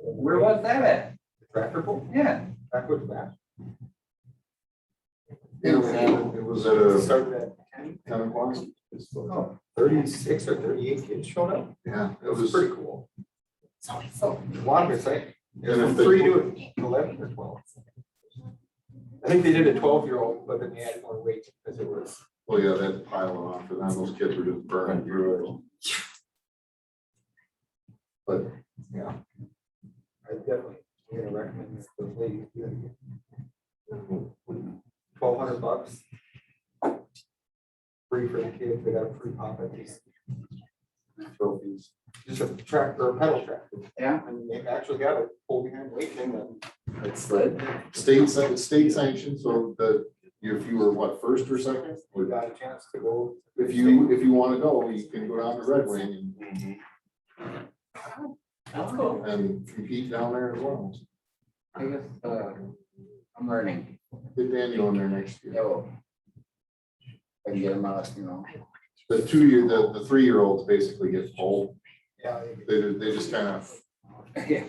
Where was that at? The tractor pull? Yeah. Backwards back. It was at a Started at 10 o'clock. 36 or 38 kids showed up. Yeah, It was pretty cool. So a lot of it's like, And if from they 3 to 11 or 12. I think they did a 12-year-old, but then they had more weight because it was. Well, yeah, that piling on for them, those kids were just burning through it. But yeah, I definitely gonna recommend this to those ladies. $1,200. Free for the kids. They got a free pop at these trophies. Just a tractor or a pedal tractor. Yeah. And they've actually got a pull behind weight thing that. It's slid. State sanctioned, so that if you were what, first or second? We got a chance to go. If you want to go, you can go down to Red Wing That's cool. and compete down there as well. I guess, I'm learning. Get Daniel in there next year. Yo. I can get them out, The 3-year-olds basically get pulled. Yeah. They just kind of Yeah.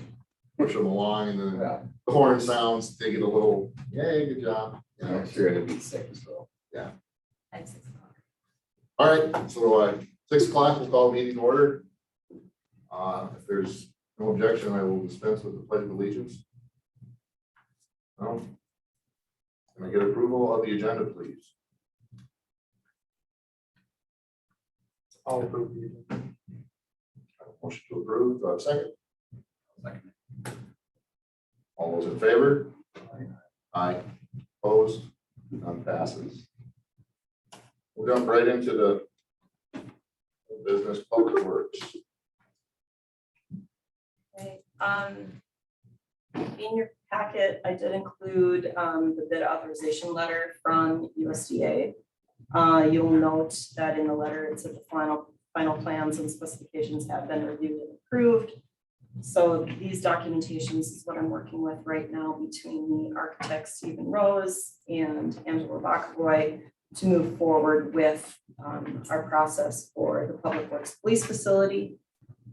push them along, and then Yeah. the horn sounds, they get a little, yay, good job. You know? I'm sure it'll be sick as well. At 6 o'clock. All right, so 6 o'clock, we'll call the meeting to order. If there's no objection, I will dispense with the pledge of allegiance. No? Can I get approval of the agenda, please? I'll approve you. Motion to approve, do I have a second? Second. All those in favor? Aye. Opposed? None passes. We'll jump right into the business public works. Okay, in your packet, I did include the bid authorization letter from USDA. You'll note that in the letter, it said the final plans and specifications have been reviewed and approved. So these documentations is what I'm working with right now between the architect Stephen Rose and Angela Bacavoy to move forward with our process for the Public Works Police Facility.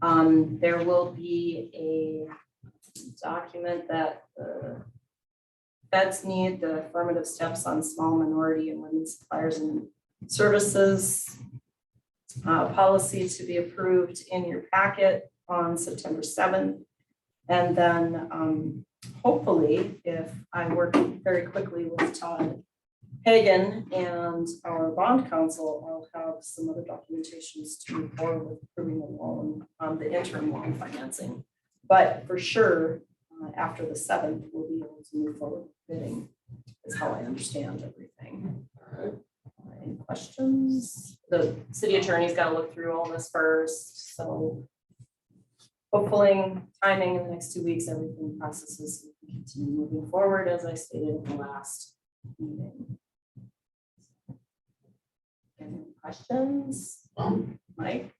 There will be a document that the feds need, the affirmative steps on small minority and women suppliers and services policy to be approved in your packet on September 7th. And then hopefully, if I work very quickly with Todd Hagan and our bond counsel, I'll have some other documentations to move forward with approving the loan, the interim loan financing. But for sure, after the 7th, we'll be able to move forward with bidding, is how I understand everything. All right. Any questions? The city attorney's got to look through all this first, so hopefully timing in the next 2 weeks, everything processes will continue moving forward, as I stated in the last meeting. Any questions? Mike?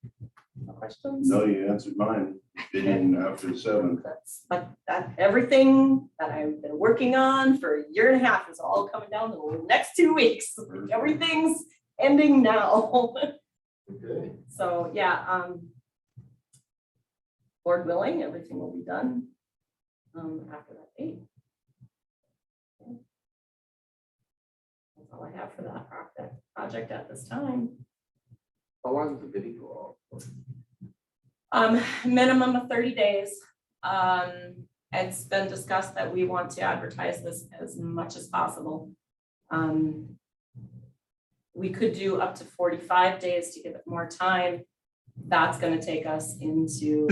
No questions? No, you answered mine. Bidding after the 7th. That everything that I've been working on for a year and a half is all coming down the next 2 weeks. Everything's ending now. Okay. So yeah, Lord willing, everything will be done after that date. That's all I have for that project at this time. How long does the bidding go Minimum of 30 days. It's been discussed that we want to advertise this as much as possible. We could do up to 45 days to give it more time. That's going to take us into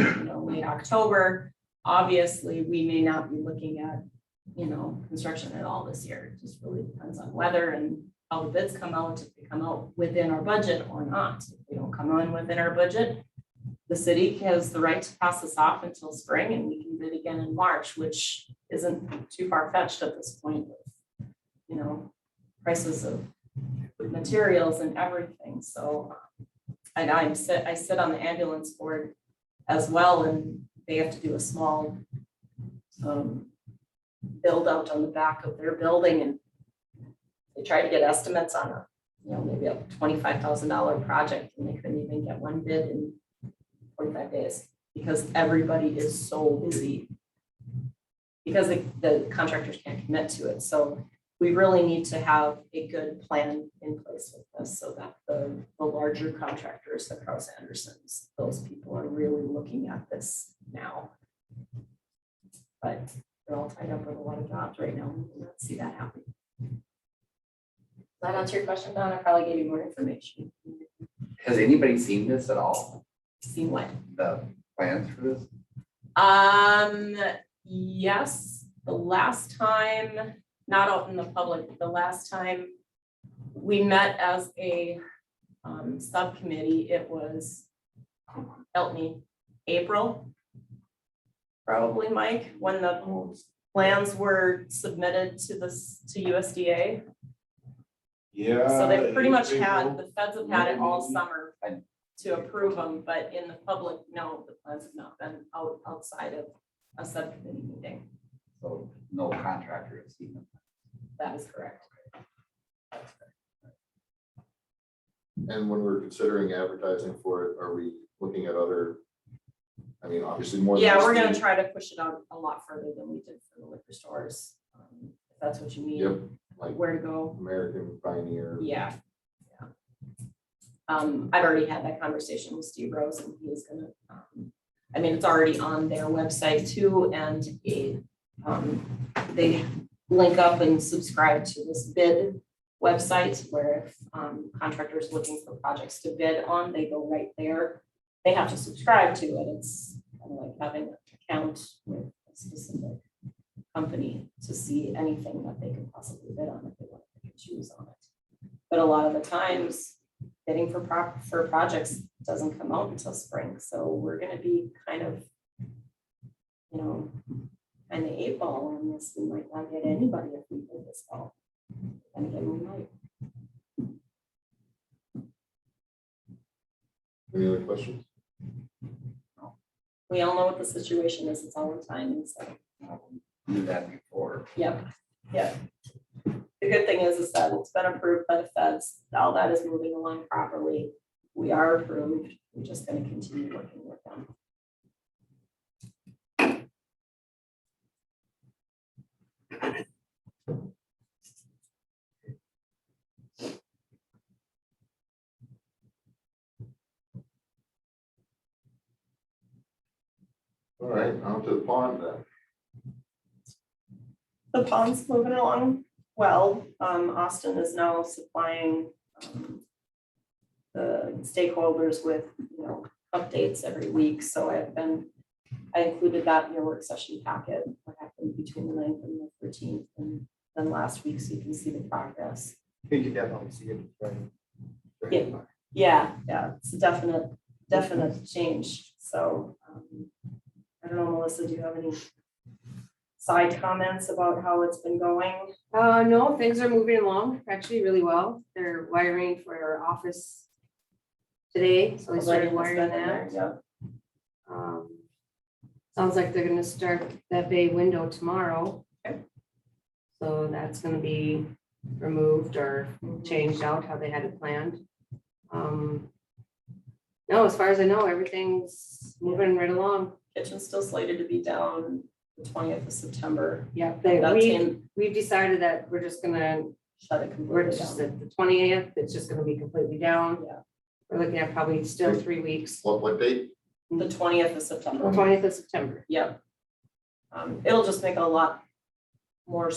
late October. Obviously, we may not be looking at construction at all this year. It just really depends on weather and how the bids come out, if they come out within our budget or not. If they don't come on within our budget, the city has the right to pass this off until spring, and we can bid again in March, which isn't too far-fetched at this point with, prices of materials and everything. So I sit on the ambulance board as well, and they have to do a small build out on the back of their building, and they try to get estimates on maybe a $25,000 project, and they couldn't even get one bid in 45 days. because everybody is so busy. Because the contractors can't commit to it, so we really need to have a good plan in place with this, so that the larger contractors, the Kraus Andersons, those people are really looking at this now. But they're all tied up with a lot of jobs right now, we don't see that happen. Does that answer your question, Don? I probably gave you more information. Has anybody seen this at all? Seen what? The plans for this? Yes, the last time, not out in the public, the last time we met as a subcommittee, it was, help me, April? Probably, Mike, when the plans were submitted to USDA. Yeah. So they pretty much had, April. the feds have had it all Maybe. summer to approve them, but in the public, no, the plans have not been outside of a subcommittee meeting. So no contractor has seen them. That is correct. And when we're considering advertising for it, are we looking at other, I mean, obviously more. than Yeah, just we're gonna the- try to push it out a lot further than we did for the liquor stores. If that's what you mean. Yep, like Where to go. American Pioneer. Yeah. Yeah. I've already had that conversation with Steve Rose, and he is gonna, I mean, it's already on their website too, and they link up and subscribe to this bid website where if contractors looking for projects to bid on, they go right there. They have to subscribe to it. It's kind of like having an account with a specific company to see anything that they could possibly bid on if they want to choose on it. But a lot of the times, bidding for projects doesn't come out until spring, so we're gonna be kind of, kind of 8-ball on this. We might not get anybody if we bid this fall. And again, we might. Any other questions? We all know what the situation is. It's all in timing, so. Knew that before. Yep, yep. The good thing is that it's been approved by the feds. All that is moving along properly. We are approved. We're just going to continue working with them. All right, on to the pond then. The pond's moving along well. Austin is now supplying the stakeholders with, updates every week. So I included that in your work session packet, what happened between the 9th and the 13th, and then last week, so you can see the progress. You can definitely see it. Right. Yeah, it's a definite change. So I don't know, Melissa, do you have any side comments about how it's been going? No, things are moving along actually really well. They're wiring for our office today, so they started wiring that. Yeah. Sounds like they're gonna start that bay window tomorrow. Okay. So that's gonna be removed or changed out how they had it planned. No, as far as I know, everything's moving right along. Kitchen's still slated to be down the 20th of September. Yeah, we've decided that we're just gonna, Shut it we're completely just down. at the 20th, it's just gonna be completely down. Yeah. We're looking at probably still 3 weeks, What date? The 20th of September. 20th of September. Yep. It'll just make a lot more,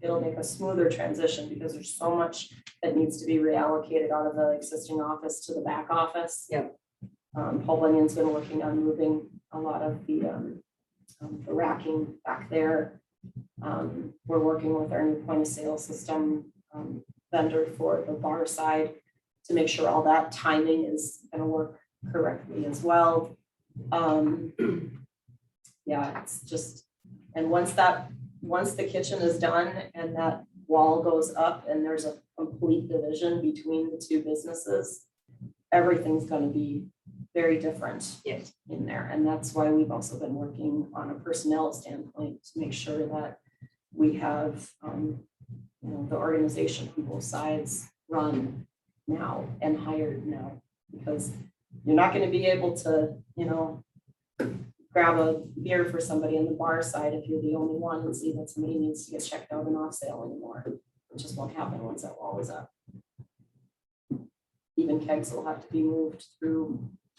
it'll make a smoother transition because there's so much that needs to be reallocated out of the existing office to the back office. Yep. Paul Bunyan's been working on moving a lot of the racking back there. We're working with our new point of sale system vendor for the bar side to make sure all that timing is going to work correctly as well. Yeah, it's just, and once the kitchen is done and that wall goes up and there's a complete division between the two businesses, everything's going to be very different. Yes. In there. And that's why we've also been working on a personnel standpoint to make sure that we have, the organization on both sides run now and hired now, because you're not going to be able to, grab a beer for somebody on the bar side if you're the only one and see that somebody needs to get checked out and off sale anymore. It just won't happen once that wall is up. Even kegs will have to be moved through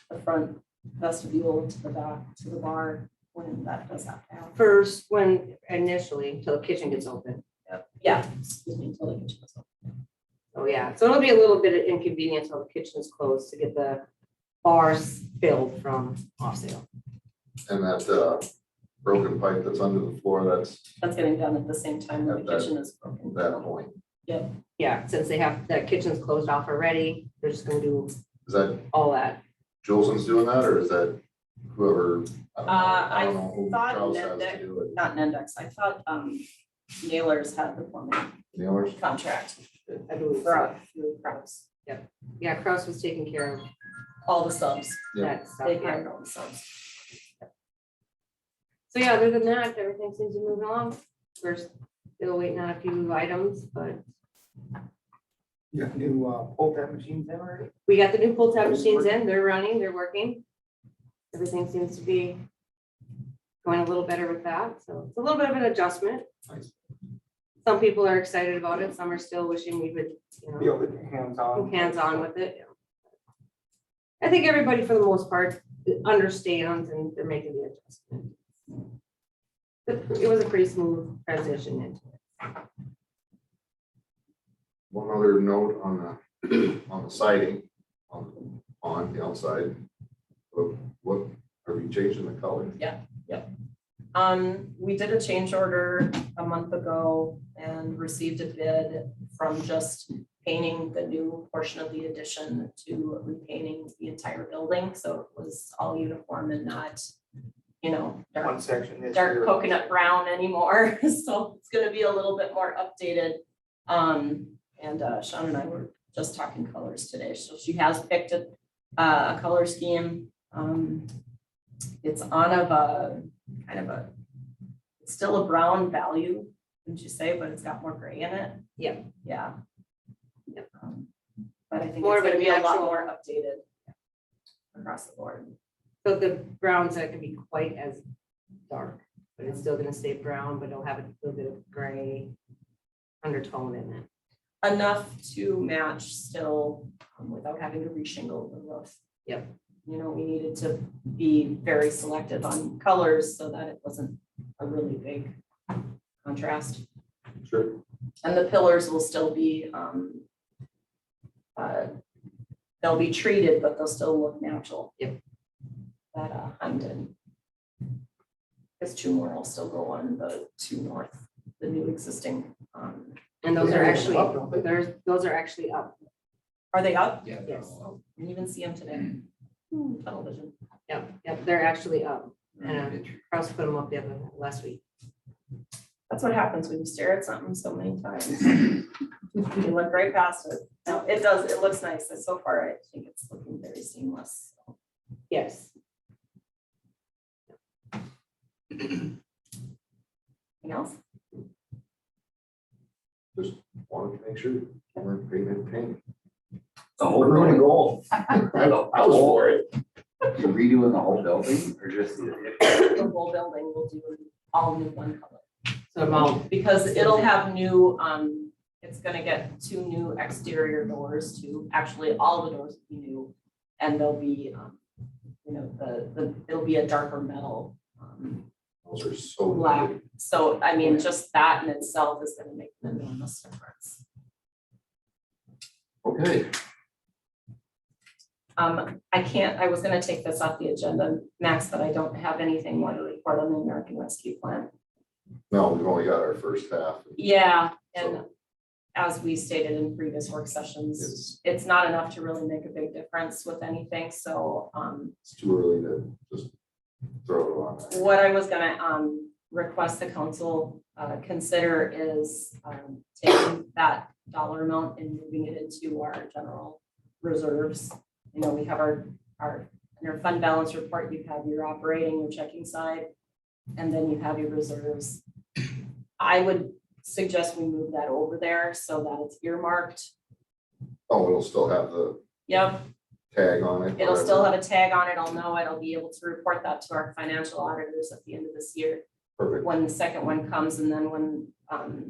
the front vestibule to the back, to the bar when that does have to happen. First, when initially, until the kitchen gets open. Yeah, excuse me, until the kitchen is open. Oh, yeah, so it'll be a little bit of inconvenience while the kitchen is closed to get the bars filled from off sale. And that broken pipe that's under the floor, That's getting done at the same time that the At kitchen is broken. that point. Yeah, since they have, the kitchen's closed off already, they're just gonna do Is that all that. Jolson's doing that, or is that whoever? I don't know who thought Charles has Nendek- to do it. Not Nendex, I thought Nailers had the plumbing Nailers? contract I believe. for through Kraus. Yeah, Kraus was taking care of All the subs, Yeah. that stuff. they yeah. hired all the subs. So yeah, other than that, everything seems to move along. We're still waiting on a few items, but You got new pull tab machines in already? we got the new pull tab machines in, they're running, they're working. Everything seems to be going a little better with that, so it's a little bit of an adjustment. Nice. Some people are excited about it, some are still wishing we would, Be able to get hands-on. hands-on with it. I think everybody, for the most part, understands and they're making the adjustment. It was a pretty smooth transition into it. One other note on the siding, on the outside. What, are we changing the color? We did a change order a month ago and received a bid from just painting the new portion of the addition to repainting the entire building, so it was all uniform and not, dark One section this dark year. coconut brown anymore, so it's gonna be a little bit more updated. And Sean and I were just talking colors today, so she has picked a color scheme. It's on of a kind of a, it's still a brown value, wouldn't you say, but it's got more gray in it. Yep. Yeah. But I think More it's of a gonna be a lot natural- more updated across the board. So the brown's not gonna be quite as dark, but it's still gonna stay brown, but it'll have a little bit of gray undertone in it. Enough to match still without having to reshingle the roof. Yep. We needed to be very selective on colors so that it wasn't a really big contrast. Sure. And the pillars will still be, they'll be treated, but they'll still look natural. Yep. That Huntington. Because two more will still go on the two north, the new existing. And those are actually, Up, don't they? those are actually up. Are they up? Yeah. Yes. Didn't even see them today. Television. Yep, they're actually up. And Kraus put them up last week. That's what happens when you stare at something so many times. You look right past it. No, it does, it looks nice. And so far, I think it's looking very seamless. Yes. Anything else? Just wanted to make sure we're painted pink. The whole We're building, goal. I was for it. you redoing the whole building or just the? The whole building will do all new one color. So amount, Because it'll have new, it's gonna get two new exterior doors too. Actually, all the doors will be new. And they'll be, it'll be a darker metal. Those are so. Black. So, I mean, just that in itself is gonna make an enormous difference. Okay, I was gonna take this off the agenda, Max, but I don't have anything more to report on the American Rescue Plan. no, we've only got our first half. Yeah, and as we stated in previous work sessions, it's not enough to really make a big difference with anything, so, It's too early to just throw it on. what I was gonna, request the council, consider is, taking that dollar amount and moving it into our general reserves. We have in our fund balance report, you have your operating, your checking side, and then you have your reserves. I would suggest we move that over there so that it's earmarked. Oh, it'll still have the Yep, tag on it. It'll still have a tag on it. I'll know it. I'll be able to report that to our financial auditors at the end of this year, Perfect. when the second one comes, and then when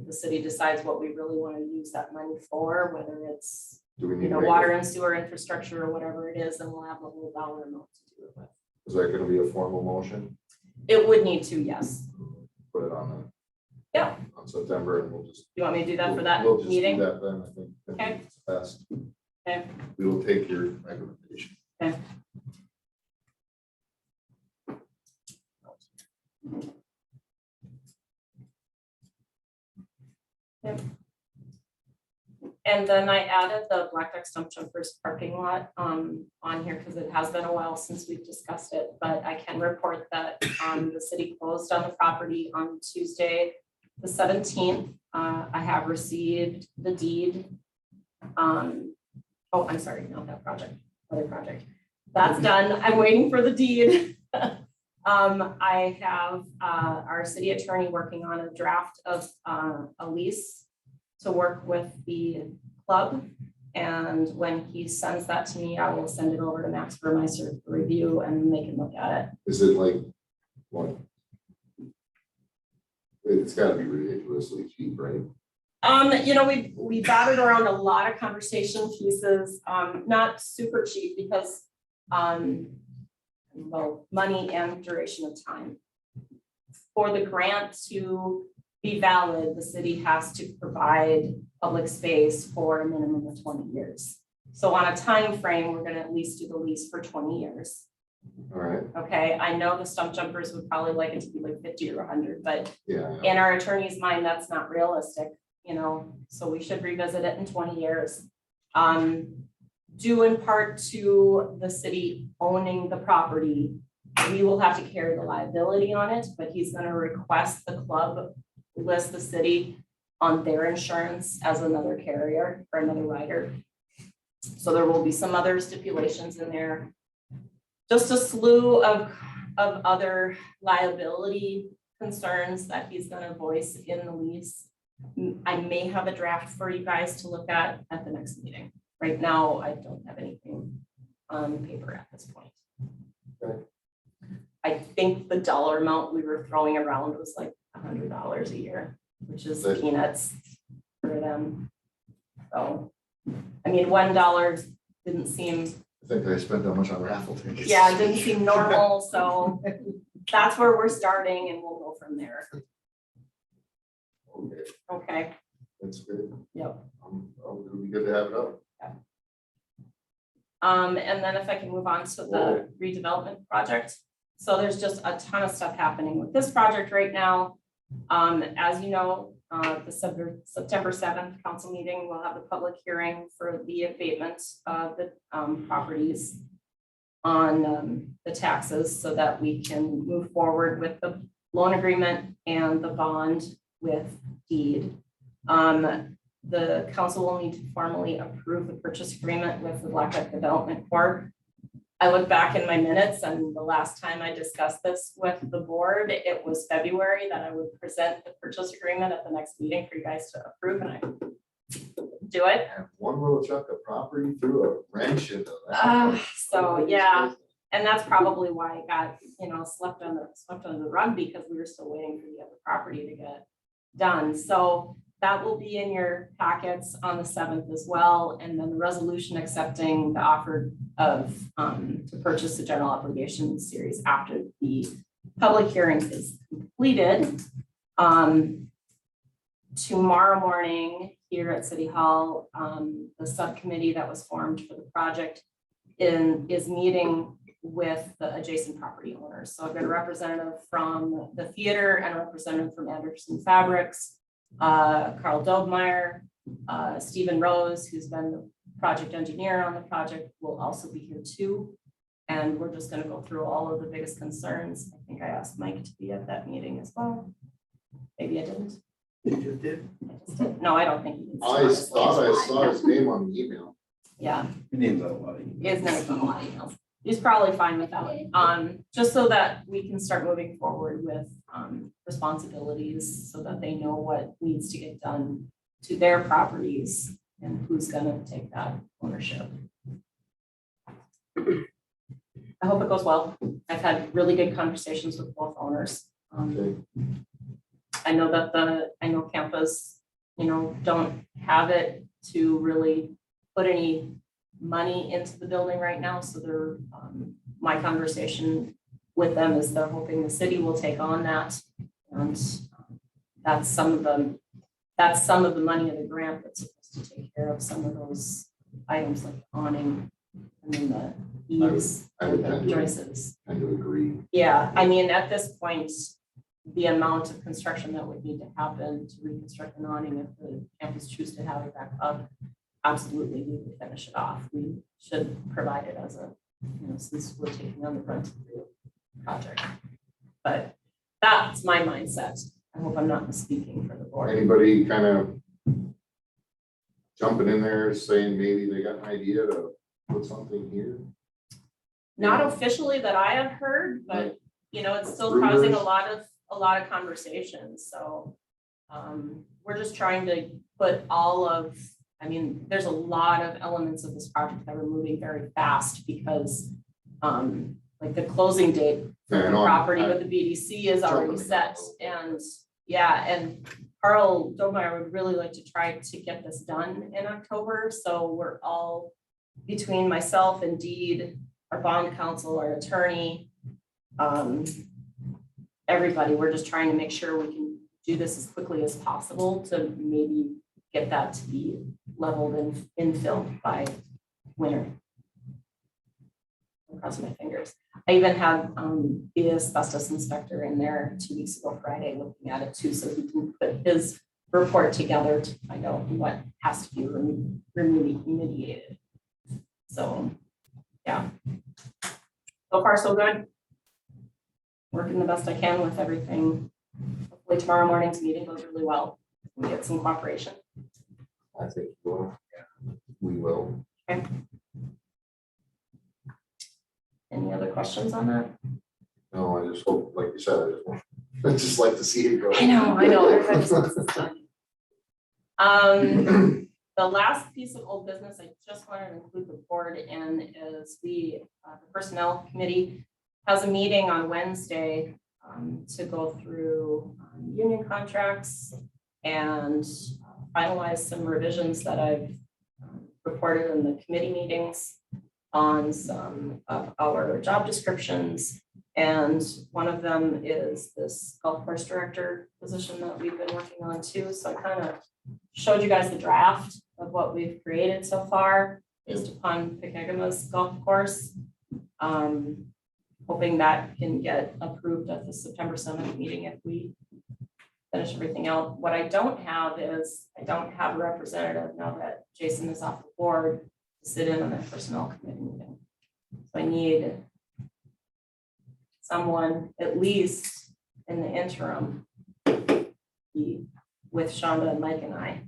the city decides what we really want to use that money for, whether it's, Do we need you to know, make water it- and sewer infrastructure or whatever it is, then we'll have the whole dollar amount to do it with. Is that gonna be a formal motion? It would need to, yes. Put it on the. Yeah. On September and we'll just. You want me to do that for that We'll just do meeting? that then, I think. Okay. It's best. Okay. We will take your recommendation. Okay. Yep. And then I added the Blackduck Stump Jumpers parking lot on here because it has been a while since we've discussed it, but I can report that the city closed on the property on Tuesday, the 17th. I have received the deed. Oh, I'm sorry, not that project, other project. That's done. I'm waiting for the deed. I have our city attorney working on a draft of a lease to work with the club. And when he sends that to me, I will send it over to Max Burmeister for review and they can look at it. Is it like, what? It's gotta be ridiculously cheap, right? You know, we batted around a lot of conversation pieces, not super cheap because, well, money and duration of time. For the grant to be valid, the city has to provide public space for a minimum of 20 years. So on a time frame, we're gonna at least do the lease for 20 years. All right, Okay, I know the stump jumpers would probably like it to be like 50 or 100, but yeah. in our attorney's mind, that's not realistic, you know, so we should revisit it in 20 years. Due in part to the city owning the property, we will have to carry the liability on it, but he's gonna request the club list the city on their insurance as another carrier or another rider. So there will be some other stipulations in there. Just a slew of other liability concerns that he's gonna voice in the lease. I may have a draft for you guys to look at the next meeting. Right now, I don't have anything on paper at this point. Okay. I think the dollar amount we were throwing around was like $100 a year, which is Right. peanuts for them. So, I mean, $1 didn't seem, I think I spent that much on raffle tickets. yeah, it didn't seem normal, so that's where we're starting and we'll go from there. Okay, Okay, that's good. yep. It'll be good to have it up. And then if I can move on to the redevelopment project. So there's just a ton of stuff happening with this project right now. As you know, the September 7th council meeting will have the public hearing for the abatement of the properties on the taxes so that we can move forward with the loan agreement and the bond with deed. The council will need to formally approve the purchase agreement with the Blackduck Development Corp. I look back in my minutes and the last time I discussed this with the board, it was February that I would present the purchase agreement at the next meeting for you guys to approve and I do it. And one little chunk of property through a wrench into that. So, yeah. And that's probably why it got, you know, swept under the rug because we were still waiting for the other property to get done. So that will be in your packets on the 7th as well. And then the resolution accepting the offer of to purchase the general obligation series after the public hearing is completed. Tomorrow morning here at City Hall, the subcommittee that was formed for the project is meeting with the adjacent property owners. So I've got a representative from the theater and a representative from Anderson Fabrics. Carl Dobmeyer, Stephen Rose, who's been the project engineer on the project, will also be here too. And we're just gonna go through all of the biggest concerns. I think I asked Mike to be at that meeting as well. Maybe I didn't. You just did. I just did. No, I don't think he did. I thought I saw his name on the email. Yeah, Your name's on a lot of his name's on a lot of emails. He's probably fine with that. Just so that we can start moving forward with responsibilities so that they know what needs to get done to their properties and who's gonna take that ownership. I hope it goes well. I've had really good conversations with both owners. Okay. I know that I know Campus, don't have it to really put any money into the building right now, so they're, my conversation with them is they're hoping the city will take on that. And that's some of the money of the grant that's supposed to take care of some of those items like awning and then the eaves I would and tend the to- joists. Kind of agree. Yeah, I mean, at this point, the amount of construction that would need to happen to reconstruct an awning if the campus choose to have it back up, absolutely, we would finish it off. We should provide it as a, since we're taking on the brunt of the project. But that's my mindset. I hope I'm not misspeaking for the board. Anybody kind of jumping in there saying maybe they got an idea to put something here? Not officially that I have heard, but it's still causing a Rumors. lot of conversations, so. We're just trying to put there's a lot of elements of this project that are moving very fast because, like the closing date for Yeah, I the know, property I- with the BDC is already Jumping the set, gun. and Carl Domeyer would really like to try to get this done in October, so we're all, between myself and Deed, our bond counsel, our attorney, everybody, we're just trying to make sure we can do this as quickly as possible to maybe get that to be leveled and infilled by winter. I'm crossing my fingers. I even had the asbestos inspector in there 2 weeks ago Friday looking at it too, so he can put his report together to find out what has to be remediated. So, yeah. So far, so good. Working the best I can with everything. Hopefully tomorrow morning's meeting goes really well. We get some cooperation. I think we will. Okay. Any other questions on that? No, I just hope, like you said, I just like to see it go. I know. Everybody just wants this done. The last piece of old business I just wanted to include the board in is the personnel committee has a meeting on Wednesday to go through union contracts and finalize some revisions that I've reported in the committee meetings on some of our job descriptions. And one of them is this golf course director position that we've been working on too. So I kind of showed you guys the draft of what we've created so far based upon Picagama's golf course. Hoping that can get approved at the September 7th meeting if we finish everything out. What I don't have is, I don't have a representative now that Jason is off the board to sit in on that personnel committee meeting. So I need someone, at least in the interim, with Shonda and Mike and I.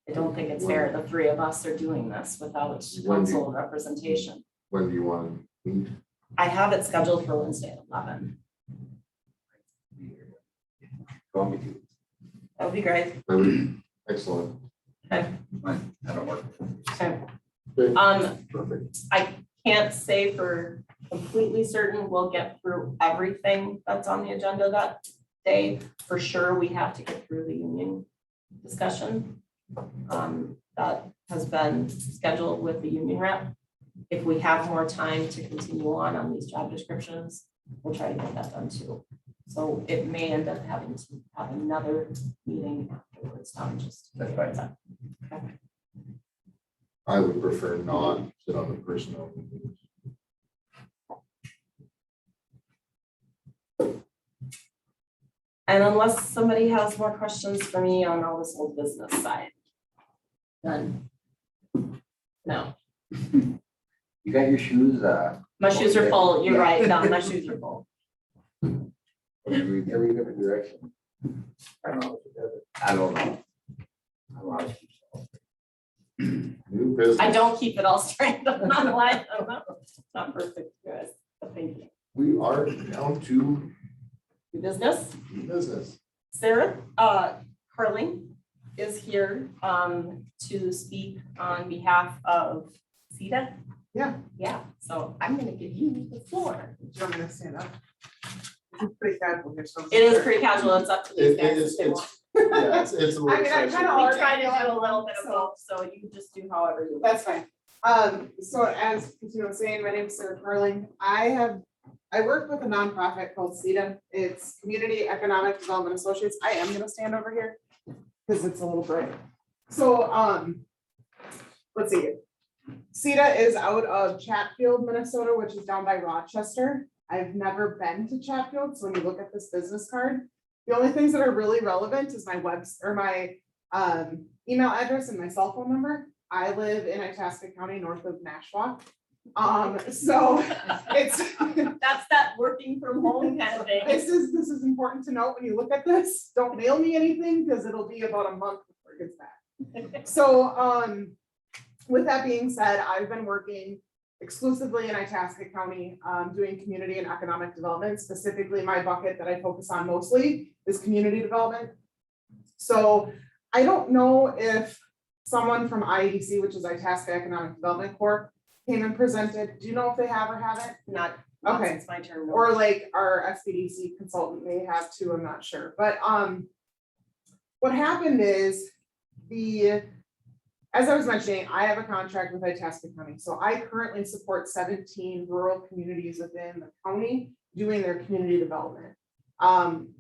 I don't think it's fair, the three of us are doing this without council representation. When do you want to meet? I have it scheduled for Wednesday at 11. Want me to? That would be great. Excellent. Fine, that'll work. Okay. Okay. Perfect. I can't say for completely certain we'll get through everything that's on the agenda that day. For sure, we have to get through the union discussion. That has been scheduled with the union rep. If we have more time to continue on these job descriptions, we'll try to get that done too. So it may end up having to have another meeting afterwards, just. That's fine. Okay. I would prefer not to sit on the personnel meetings. And unless somebody has more questions for me on all this old business side, then no. You got your shoes, My shoes are full. You're right. No, my shoes are full. every different direction. I don't know. I don't know. New business. I don't keep it all straight. I'm not lying. I'm not perfect, guys. But thank you. We are down to New business. new business. Sarah, Carling is here to speak on behalf of CETA. Yeah, so I'm gonna give you the floor. Do you want me to stand up? It's pretty casual here, so. It is pretty casual, it's up to these It guys is, if they want. yeah, it's a little. I mean, I'm session. kinda We already try to feeling do a little bit of so- both, so you can just do however you want. That's fine. So as Christina was saying, my name is Sarah Carling. I work with a nonprofit called CETA. It's Community Economic Development Associates. I am gonna stand over here because it's a little bright. So, let's see. CETA is out of Chatfield, Minnesota, which is down by Rochester. I've never been to Chatfield, so when you look at this business card, the only things that are really relevant is my my email address and my cell phone number. I live in Itasca County, north of Nashua. So it's, That's that working from home kind of thing. this is important to note when you look at this. Don't mail me anything because it'll be about a month before it gets back. So, with that being said, I've been working exclusively in Itasca County, doing community and economic development. Specifically, my bucket that I focus on mostly is community development. So I don't know if someone from IEDC, which is Itasca Economic Development Corp, came and presented. Do you know if they have or haven't? Not Okay. since my turn. no. Or like our SBDC consultant may have too, I'm not sure, but, what happened is as I was mentioning, I have a contract with Itasca County, so I currently support 17 rural communities within the county doing their community development.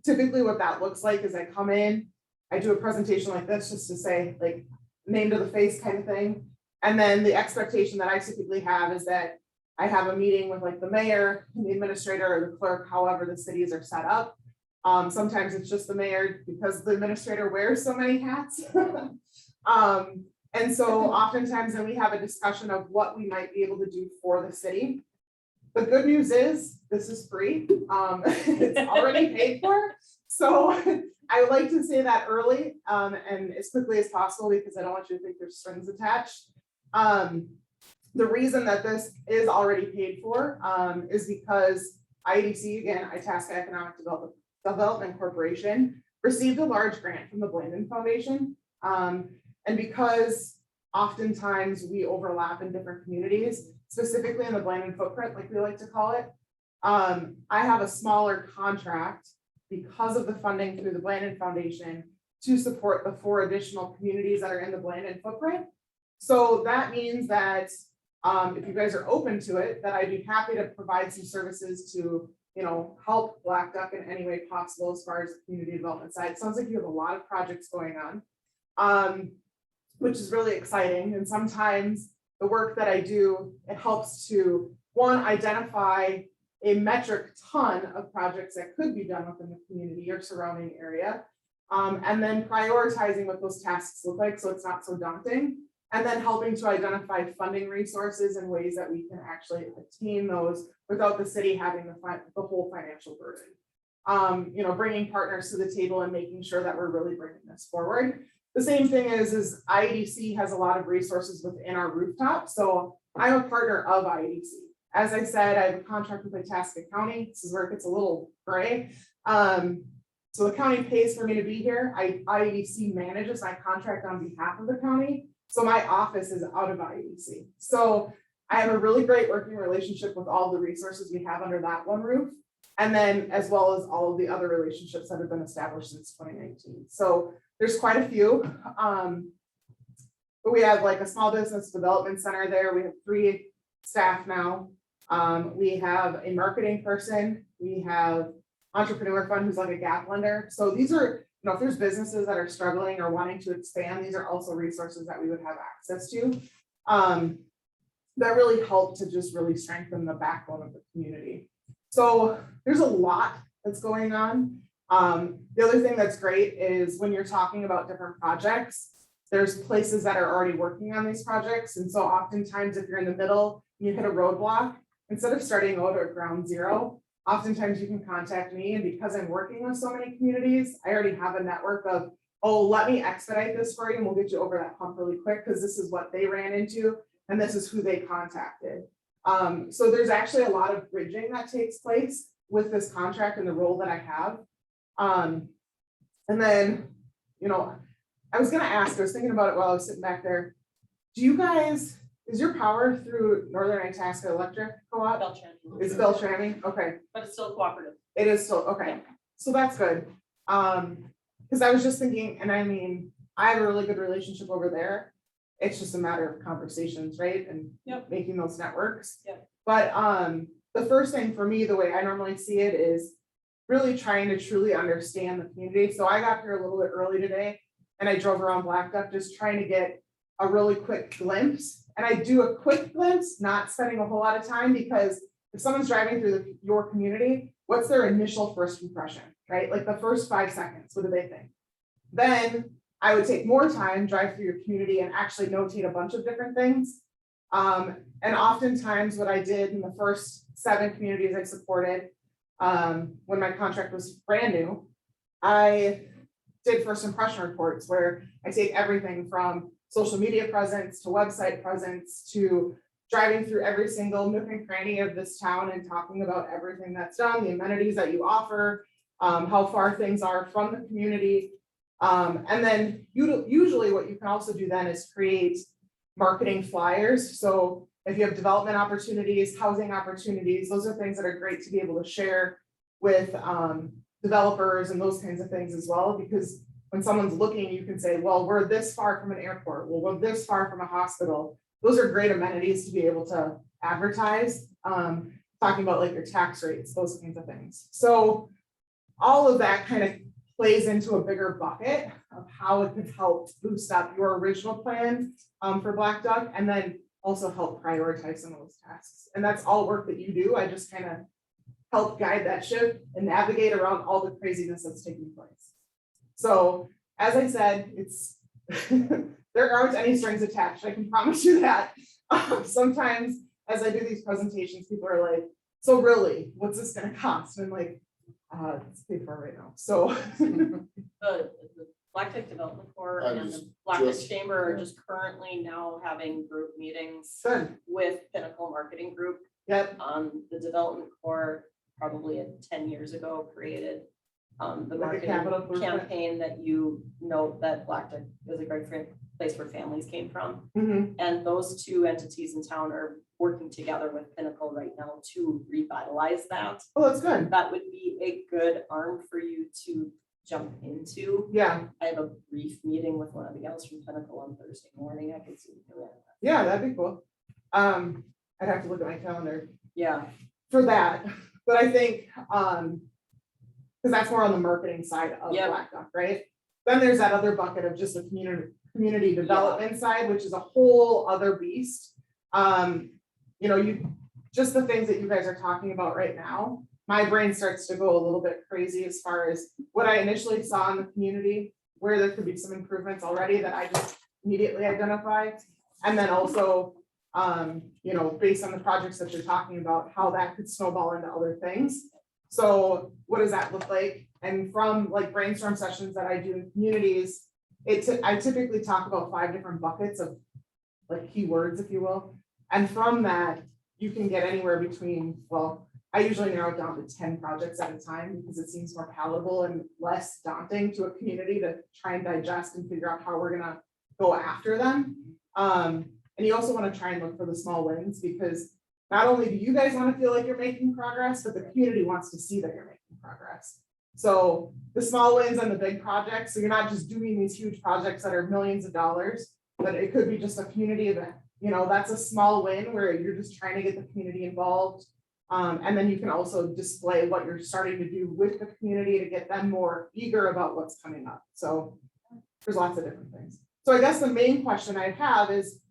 Typically what that looks like is I come in, I do a presentation like this, just to say like name to the face kind of thing. And then the expectation that I typically have is that I have a meeting with like the mayor, the administrator, or the clerk, however the cities are set up. Sometimes it's just the mayor because the administrator wears so many hats. And so oftentimes then we have a discussion of what we might be able to do for the city. The good news is this is free. It's already paid for. So I would like to say that early and as quickly as possible because I don't want you to think there's strings attached. The reason that this is already paid for is because IEDC, again, Itasca Economic Development Corporation, received a large grant from the Blandon Foundation. And because oftentimes we overlap in different communities, specifically in the Blandon footprint, like we like to call it, I have a smaller contract because of the funding through the Blandon Foundation to support the 4 additional communities that are in the Blandon footprint. So that means that if you guys are open to it, that I'd be happy to provide some services to, help Blackduck in any way possible as far as the community development side. It sounds like you have a lot of projects going on, which is really exciting. And sometimes the work that I do, it helps to, one, identify a metric ton of projects that could be done within the community or surrounding area. And then prioritizing what those tasks look like so it's not so daunting. And then helping to identify funding resources and ways that we can actually attain those without the city having the whole financial burden. Bringing partners to the table and making sure that we're really bringing this forward. The same thing is IEDC has a lot of resources within our rooftop. So I'm a partner of IEDC. As I said, I have a contract with Itasca County. This is where it gets a little gray. So the county pays for me to be here. IEDC manages my contract on behalf of the county. So my office is out of IEDC. So I have a really great working relationship with all the resources we have under that one roof. And then as well as all of the other relationships that have been established since 2019. So there's quite a few. But we have like a small business development center there. We have 3 staff now. We have a marketing person. We have entrepreneur fund who's like a gap lender. So these are, if there's businesses that are struggling or wanting to expand, these are also resources that we would have access to. That really help to just really strengthen the backbone of the community. So there's a lot that's going on. The other thing that's great is when you're talking about different projects, there's places that are already working on these projects. And so oftentimes if you're in the middle, you hit a roadblock, instead of starting out at ground zero, oftentimes you can contact me. And because I'm working with so many communities, I already have a network of, oh, let me expedite this for you and we'll get you over that hump really quick because this is what they ran into and this is who they contacted. So there's actually a lot of bridging that takes place with this contract and the role that I have. And then, I was gonna ask, I was thinking about it while I was sitting back there. Do you guys, is your power through Northern Itasca Electric Co-op? It's Beltrami, okay. But it's still cooperative. It is still, okay, so that's good. Because I was just thinking, and I mean, I have a really good relationship over there. It's just a matter of conversations, right? And Yep. making those networks. Yep. But the first thing for me, the way I normally see it is really trying to truly understand the community. So I got here a little bit early today and I drove around Blackduck, just trying to get a really quick glimpse. And I do a quick glimpse, not spending a whole lot of time, because if someone's driving through your community, what's their initial first impression, right? Like the first 5 seconds, what do they think? Then I would take more time, drive through your community and actually notate a bunch of different things. And oftentimes what I did in the first 7 communities I supported, when my contract was brand new, I did first impression reports where I take everything from social media presence to website presence to driving through every single nook and cranny of this town and talking about everything that's done, the amenities that you offer, how far things are from the community. And then usually what you can also do then is create marketing flyers. So if you have development opportunities, housing opportunities, those are things that are great to be able to share with developers and those kinds of things as well, because when someone's looking, you can say, well, we're this far from an airport, well, we're this far from a hospital. Those are great amenities to be able to advertise, talking about like your tax rates, those kinds of things. So all of that kind of plays into a bigger bucket of how it could help boost up your original plan for Blackduck, and then also help prioritize some of those tasks. And that's all work that you do. I just kind of help guide that ship and navigate around all the craziness that's taking place. So as I said, it's there aren't any strings attached. I can promise you that. Sometimes as I do these presentations, people are like, so really, what's this gonna cost? And I'm like, it's paid for right now. So The Blackduck Development Corps I'm and the just- Blackduck Chamber are just currently now having group meetings good. with Pinnacle Marketing Group. Yep. The Development Corps probably 10 years ago created the Like a marketing capital blueprint. campaign that you know that Blackduck is a great place where families came from. Mhm. And those two entities in town are working together with Pinnacle right now to revitalize that. Oh, that's good. That would be a good arm for you to jump into. Yeah, I have a brief meeting with one of the gals from Pinnacle on Thursday morning. I could see you doing that. yeah, that'd be cool. I'd have to look at my calendar Yeah, for that, but I think, because that's more on the marketing side of Yep. Blackduck, right? Then there's that other bucket of just the community development side, which is a whole other beast. You know, just the things that you guys are talking about right now, my brain starts to go a little bit crazy as far as what I initially saw in the community, where there could be some improvements already that I just immediately identified. And then also, you know, based on the projects that you're talking about, how that could snowball into other things. So what does that look like? And from like brainstorm sessions that I do in communities, I typically talk about 5 different buckets of like keywords, if you will. And from that, you can get anywhere between, well, I usually narrow it down to 10 projects at a time because it seems more palatable and less daunting to a community to try and digest and figure out how we're gonna go after them. And you also want to try and look for the small wins, because not only do you guys want to feel like you're making progress, but the community wants to see that you're making progress. So the small wins and the big projects, so you're not just doing these huge projects that are millions of dollars, but it could be just a community event. You know, that's a small win where you're just trying to get the community involved. And then you can also display what you're starting to do with the community to get them more eager about what's coming up. So there's lots of different things. So I guess the main question I have is,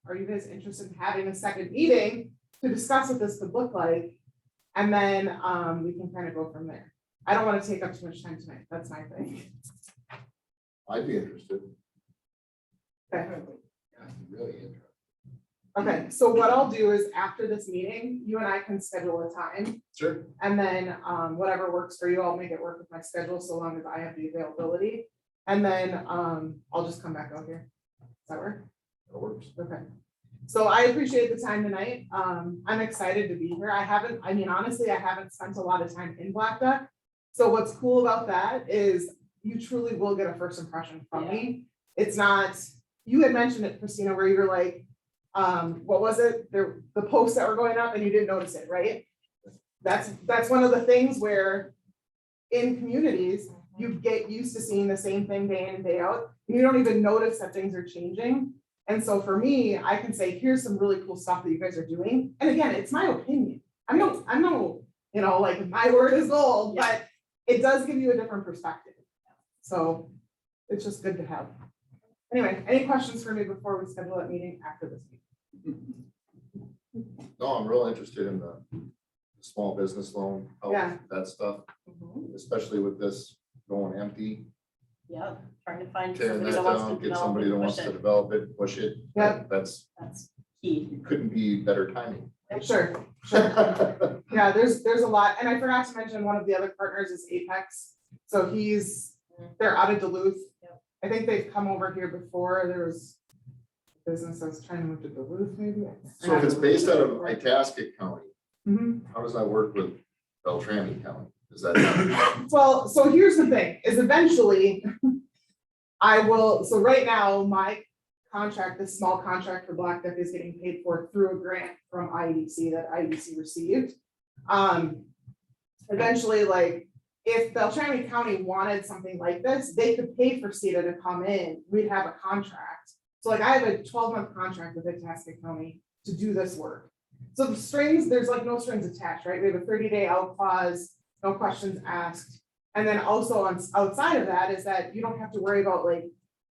are you guys interested in having a second meeting to discuss what this could look like? And then we can kind of go from there. I don't want to take up too much time tonight. That's my thing. I'd be interested. Okay. Really interesting. Okay, so what I'll do is after this meeting, you and I can schedule a time, Sure. and then whatever works for you, I'll make it work with my schedule so long as I have the availability. And then I'll just come back out here. Does that work? That works. Okay. So I appreciate the time tonight. I'm excited to be here. Honestly, I haven't spent a lot of time in Blackduck. So what's cool about that is you truly will get a first impression from me. It's not, you had mentioned it, Christina, where you're like, what was it? The posts that were going up and you didn't notice it, right? That's one of the things where in communities, you get used to seeing the same thing day in and day out, and you don't even notice that things are changing. And so for me, I can say, here's some really cool stuff that you guys are doing. And again, it's my opinion. I'm no, like my word is gold, but it does give you a different perspective. So it's just good to have. Anyway, any questions for me before we schedule that meeting after this meeting? No, I'm real interested in the small business loan, Yeah. that stuff, Mhm. especially with this going empty. Yeah, trying to find Tearing somebody that that wants down, to get develop somebody and that push wants to it. develop it, push it. Yeah. That's, That's key. it couldn't be better timing. Sure. Yeah, there's a lot. And I forgot to mention one of the other partners is Apex. So they're out of Duluth. Yep. I think they've come over here before. There was a business I was trying to move to Duluth, maybe. So if it's based out of Itasca County, Mhm. how does that work with Beltrami County? Is that? Well, so here's the thing, is eventually so right now, my contract, this small contract for Blackduck is getting paid for through a grant from IEDC that IEDC received. Eventually, like, if Beltrami County wanted something like this, they could pay for CETA to come in, we'd have a contract. So like, I have a 12-month contract with Itasca County to do this work. So the strings, there's like no strings attached, right? We have a 30-day out clause, no questions asked. And then also outside of that is that you don't have to worry about like,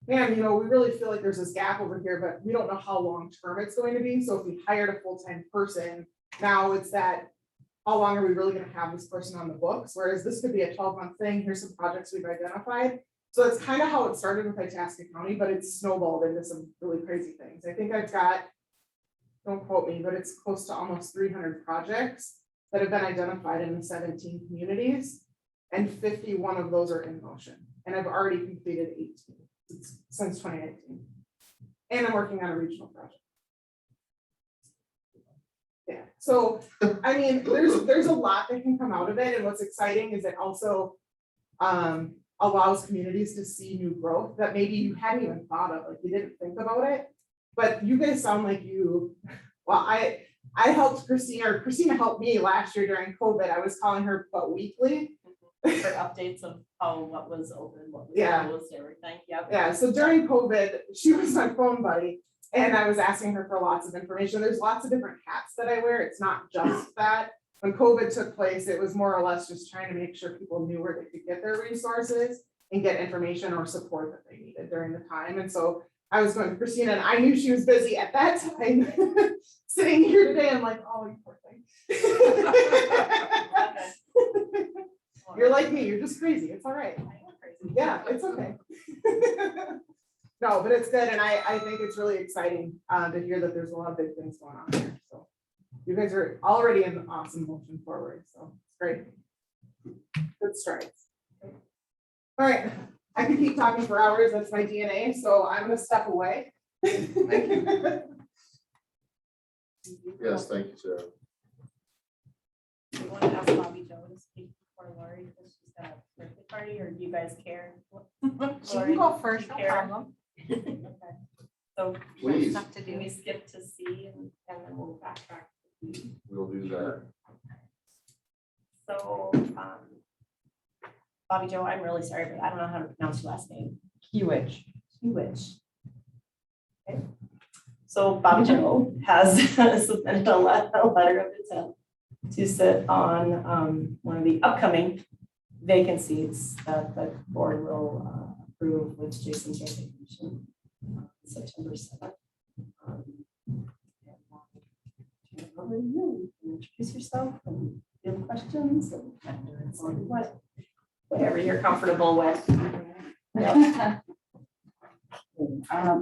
man, we really feel like there's this gap over here, but we don't know how long-term it's going to be. So if we hired a full-time person, now it's that, how long are we really gonna have this person on the books? Whereas this could be a 12-month thing. Here's some projects we've identified. So that's kind of how it started with Itasca County, but it's snowballed into some really crazy things. I think I've got, don't quote me, but it's close to almost 300 projects that have been identified in the 17 communities, and 51 of those are in motion. And I've already completed 18 since 2019. And I'm working on a regional project. Yeah, so I mean, there's a lot that can come out of it, and what's exciting is it also allows communities to see new growth that maybe you hadn't even thought of, like you didn't think about it. But you guys sound like I helped Christina, or Christina helped me last year during COVID. I was calling her but weekly For updates of what was open, what was Yeah. closed, everything, yep. Yeah, so during COVID, she was my phone buddy, and I was asking her for lots of information. There's lots of different hats that I wear. It's not just that. When COVID took place, it was more or less just trying to make sure people knew where they could get their resources and get information or support that they needed during the time. And so I was going to Christina, and I knew she was busy at that time. Sitting here today, I'm like, oh, you poor thing. You're like me, you're just crazy. It's all right. Yeah, it's okay. No, but it's good. And I think it's really exciting to hear that there's a lot of big things going on here. So you guys are already in awesome motion forward. So it's great. Good strides. All right. I could keep talking for hours. That's my DNA. So I'm going to step away. Thank you. Yes, thank you, Sarah. You want to ask Bobby Joe to speak before Lori, because she's got a birthday party, or do you guys care? She can go first, no Care? problem. Okay. So Please, Stuff to can we do. skip to C and then we'll backtrack to B? we'll do that. So, Bobby Joe, I'm really sorry, but I don't know how to pronounce your last name. Hewitt. Hewitt. Okay. So Bobby Joe has submitted a letter of intent to sit on one of the upcoming vacancies that the board will approve with Jason's resignation September 7th. Introduce yourself and give questions and whatever you're comfortable with. Yep.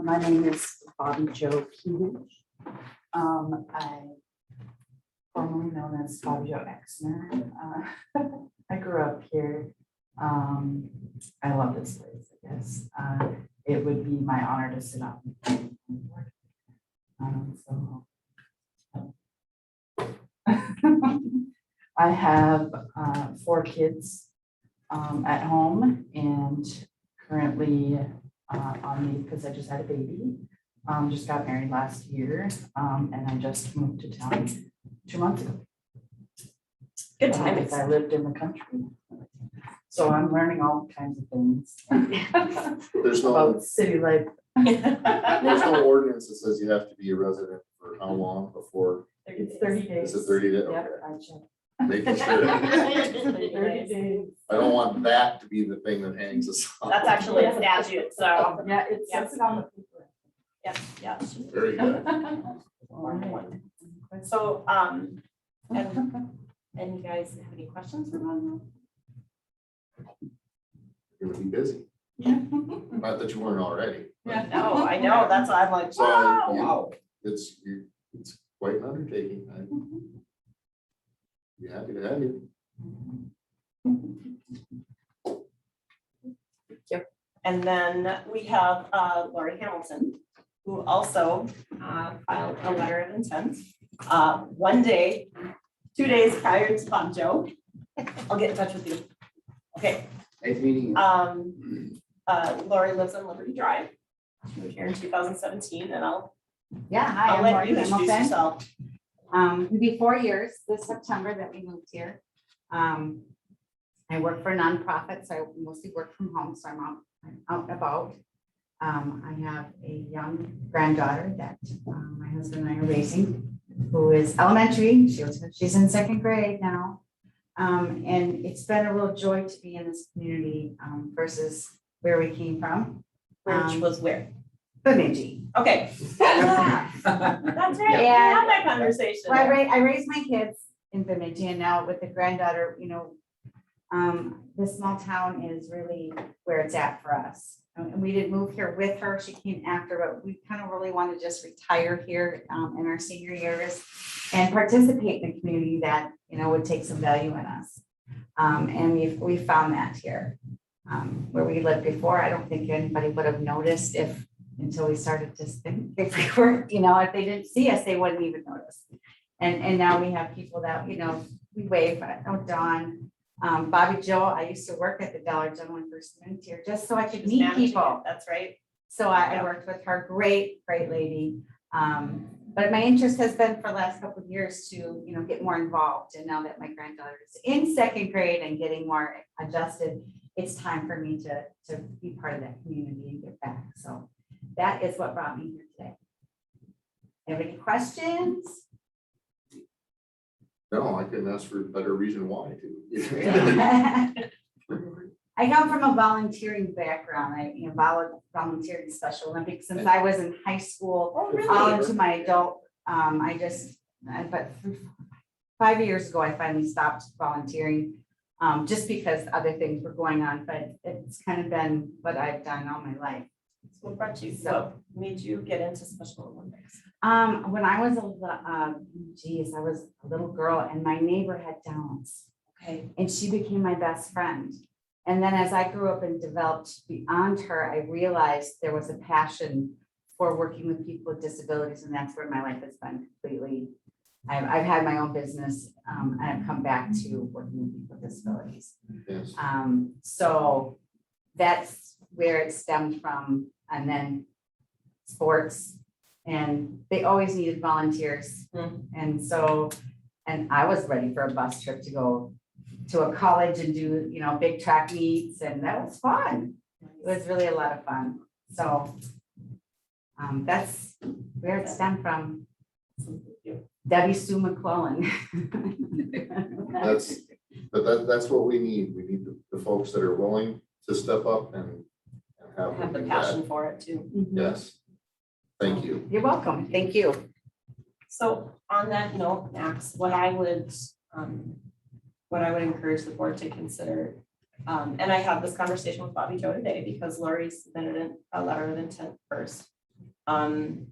My name is Bobby Joe Hewitt. I formerly known as Bobby Joe Exner. I grew up here. I love this place, I guess. It would be my honor to sit on the board. I have 4 kids at home, and currently on leave because I just had a baby. Just got married last year, and I just moved to town 2 months ago. Good timing. Because I lived in the country. So I'm learning all kinds of things There's no, about city life. there's no ordinance that says you have to be a resident for how long before, It's 30 days. is it 30 days? Yep, I checked. Making sure. 30 days. I don't want that to be the thing that hangs us off. That's actually a statute, so, Yeah, it says it on the paper. yeah. Very good. So, and you guys have any questions for Ron? You're gonna be busy. Not that you weren't already. but- No, I know, that's why I'm like, So, wow. wow, it's quite an undertaking. I'd be happy to have you. And then we have Lori Hamilton, who also filed a letter of intent. 1 day, 2 days prior to Bob Joe. I'll get in touch with you. Okay, Nice meeting you. Lori lives on Liberty Drive. She moved here in 2017, and I'll Hi, I'm let Lori you introduce Hamilton. yourself. It'll be 4 years this September that we moved here. I work for a nonprofit, so I mostly work from home, so I'm out and about. I have a young granddaughter that my husband and I are raising, who is elementary. She's in 2nd grade now. And it's been a real joy to be in this community versus where we came from, Which was where? Bemidji. Okay. That's right, we had that conversation. Well, I raised my kids in Bemidji, and now with the granddaughter, this small town is really where it's at for us. And we didn't move here with her, she came after, but we kind of really want to just retire here in our senior years and participate in a community that, would take some value in us. And we found that here. Where we lived before, I don't think anybody would have noticed until we started to think if we were, if they didn't see us, they wouldn't even notice. And now we have people that, we wave, Dawn, Bobby Joe, I used to work at the Dollar General when first moved here, just so I could She's meet managing people. it, that's right. So I worked with her, great lady. But my interest has been for the last couple of years to, get more involved. And now that my granddaughter is in 2nd grade and getting more adjusted, it's time for me to be part of that community and give back. So that is what brought me here today. Have any questions? No, I couldn't ask for a better reason why to. I come from a volunteering background. I volunteered in Special Olympics since I was in high school. All into my adult, but 5 years ago, I finally stopped volunteering, just because other things were going on, but it's kind of been what I've done all my life. What brought you, what made you get into Special Olympics? When I was I was a little girl and my neighbor had Downs. Okay. And she became my best friend. And then as I grew up and developed beyond her, I realized there was a passion for working with people with disabilities, and that's where my life has been completely. I've had my own business, and I've come back to working with people with disabilities. Yes. So that's where it stemmed from, and then sports, and they always needed volunteers. And so, and I was ready for a bus trip to go to a college and do, big track meets, and that was fun. It was really a lot of fun. So that's where it stemmed from. Debbie Sue McClellan. That's what we need. We need the folks that are willing to step up and have. Have the them do passion that. for it too. Yes. Thank you. You're welcome. Thank you. So on that note, Max, what I would encourage the board to consider, and I had this conversation with Bobby Joe today because Lori submitted a letter of intent first,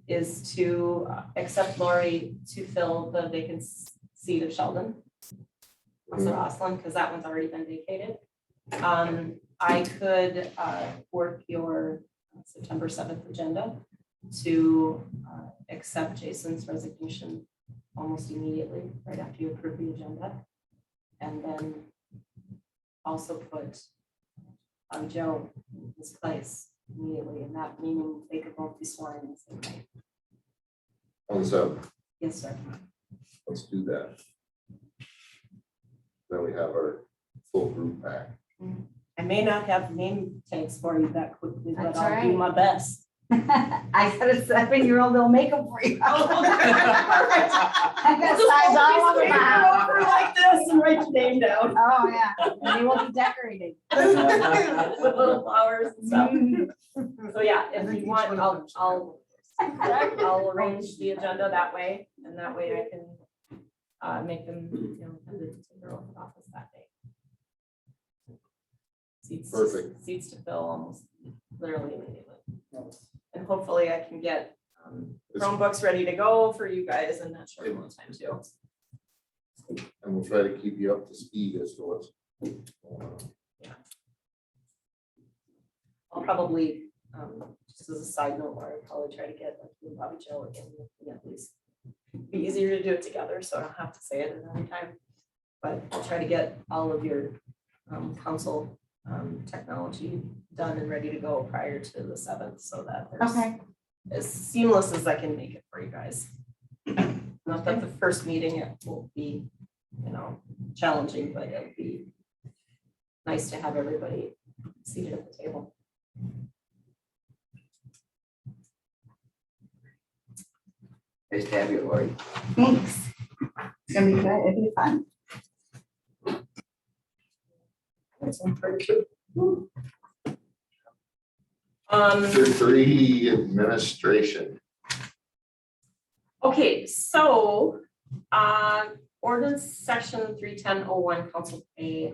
is to accept Lori to fill the vacant seat of Sheldon. Also Roslyn, because that one's already been vacated. I could work your September 7th agenda to accept Jason's resignation almost immediately, right after you approve the agenda. And then also put Joe in his place immediately, and that meaning they could both be sworn in the same night. On the 7th, Yes, sir. let's do that. Then we have our full group back. I may not have name tags for you that quickly, but That's I'll do all my best. I got a 7-year-old, they'll make them for you. Oh, okay. Perfect. I got signs all over my house. Over like this and write your name down. Oh, yeah, and they will be decorated. With little flowers and stuff. Mm. So yeah, if you want, I'll arrange the agenda that way, and that way I can make them, intended to take their oath of office that day. Perfect. Seats to fill almost literally immediately. And hopefully I can get Chromebooks ready to go for you guys in that short amount of time too. And we'll try to keep you up to speed as to what's going on. I'll probably, just as a side note, I'll probably try to get like you and Bobby Joe again, at least. Be easier to do it together, so I don't have to say it another time. But I'll try to get all of your council technology done and ready to go prior to the 7th, so that there's Okay, as seamless as I can make it for you guys. Not that the first meeting it will be, challenging, but it'll be nice to have everybody seated at the table. Nice to have you, Lori. thanks. It's gonna be good, it'll be fun. Number 3, administration. Okay, so, ordinance section 31001 council pay,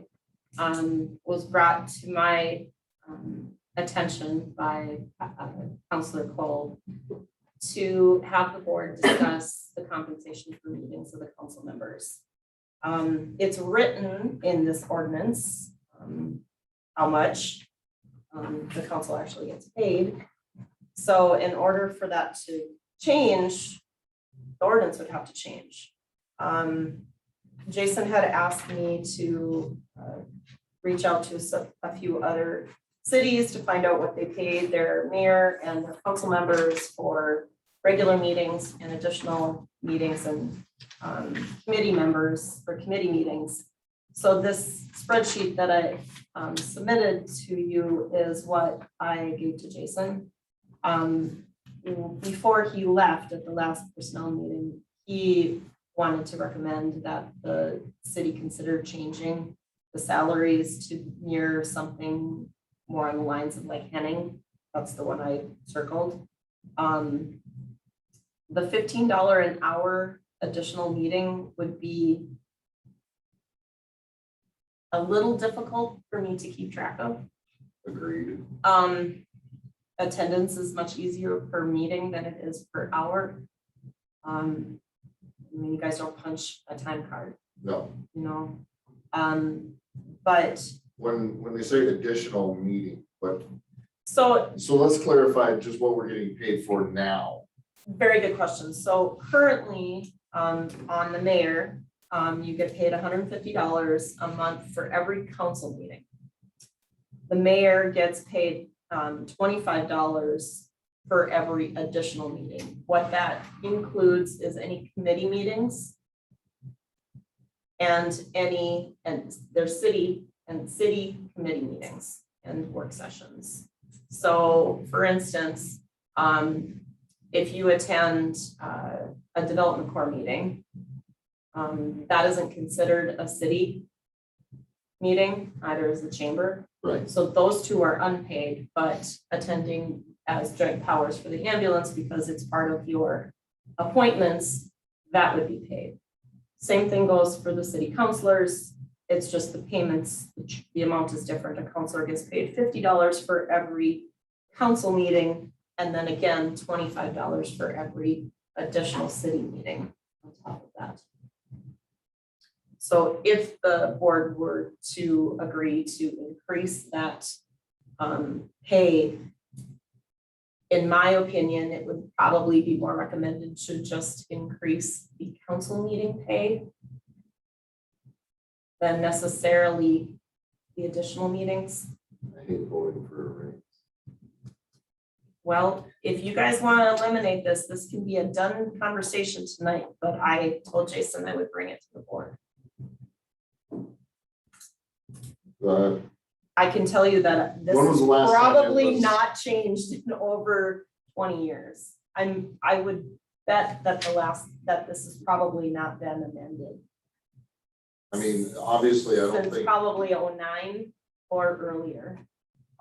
was brought to my, attention by, Councilor Cole to have the board discuss the compensation for meetings of the council members. It's written in this ordinance, how much, the council actually gets paid. So in order for that to change, the ordinance would have to change. Jason had asked me to reach out to a few other cities to find out what they paid their mayor and their council members for regular meetings and additional meetings and committee members for committee meetings. So this spreadsheet that I submitted to you is what I gave to Jason. Before he left at the last personnel meeting, he wanted to recommend that the city consider changing the salaries to mirror something more on the lines of like Henning. That's the one I circled. The $15 an hour additional meeting would be a little difficult for me to keep track of. Agreed. Attendance is much easier per meeting than it is per hour. I mean, you guys don't punch a time card, No, but when they say additional meeting, but, so so let's clarify just what we're getting paid for now. very good question. So currently, on the mayor, you get paid $150 a month for every council meeting. The mayor gets paid $25 for every additional meeting. What that includes is any committee meetings and their city committee meetings and work sessions. So for instance, if you attend a development core meeting, that isn't considered a city meeting, either is the chamber. Right. So those two are unpaid, but attending as joint powers for the ambulance because it's part of your appointments, that would be paid. Same thing goes for the city councilors. It's just the payments, the amount is different. A councilor gets paid $50 for every council meeting, and then again, $25 for every additional city meeting on top of that. So if the board were to agree to increase that pay, in my opinion, it would probably be more recommended to just increase the council meeting pay than necessarily the additional meetings. I hate voting for a raise. Well, if you guys want to eliminate this, this can be a done conversation tonight, but I told Jason I would bring it to the board. I can tell you that this When was is the last time it probably was- not changed in over 20 years. I would bet that that this has probably not been amended. I mean, obviously, I don't Since think, probably 09 or earlier.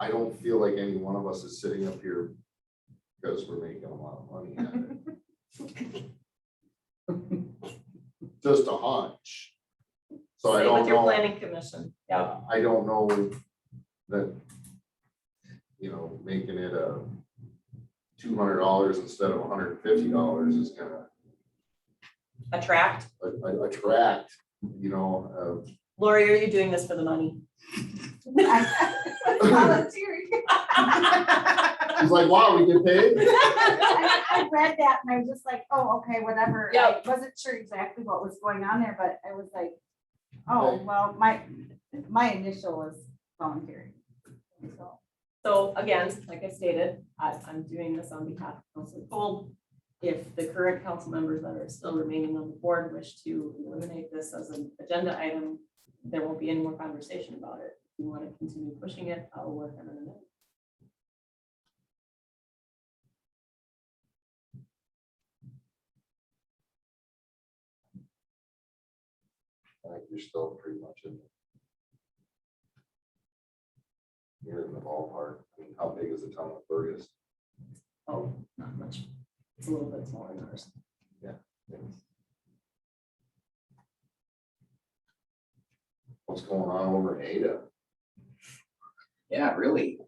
I don't feel like any one of us is sitting up here because we're making a lot of money at it. Just a hunch. So I Same don't with your know, planning commission. Yeah, I don't know that, making it a $200 instead of $150 is gonna attract. attract, Lori, are you doing this for the money? Volunteering. He's like, wow, we get paid? I read that and I was just like, oh, okay, whatever. Yep. I wasn't sure exactly what was going on there, but I was like, oh, Okay. well, my initial was volunteering. So, So again, like I stated, I'm doing this on behalf of Councilor Cole. If the current council members that are still remaining on the board wish to eliminate this as an agenda item, there won't be any more conversation about it. If you want to continue pushing it, I'll work on it. I think you're still pretty much in. You're in the ballpark. I mean, how big is the town of Fergus? Oh, not much. It's a little bit smaller than ours. What's going on over in Ada? Yeah, really.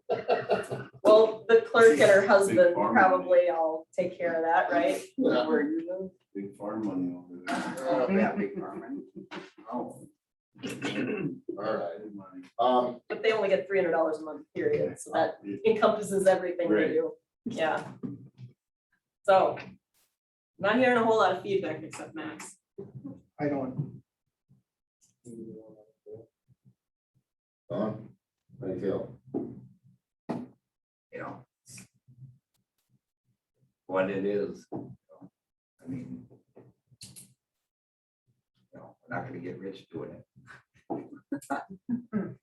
Well, the clerk and her husband farm. probably all take care of that, right? Yeah. Where you live? Big farm money over Oh, there. yeah, big farm. Oh. All right. Big money. But they only get $300 a month period, so that encompasses everything they Right. do. Yeah. So, not hearing a whole lot of feedback except Max. I don't. Don, how do you feel? You know. What it is. I mean. We're not gonna get rich doing it.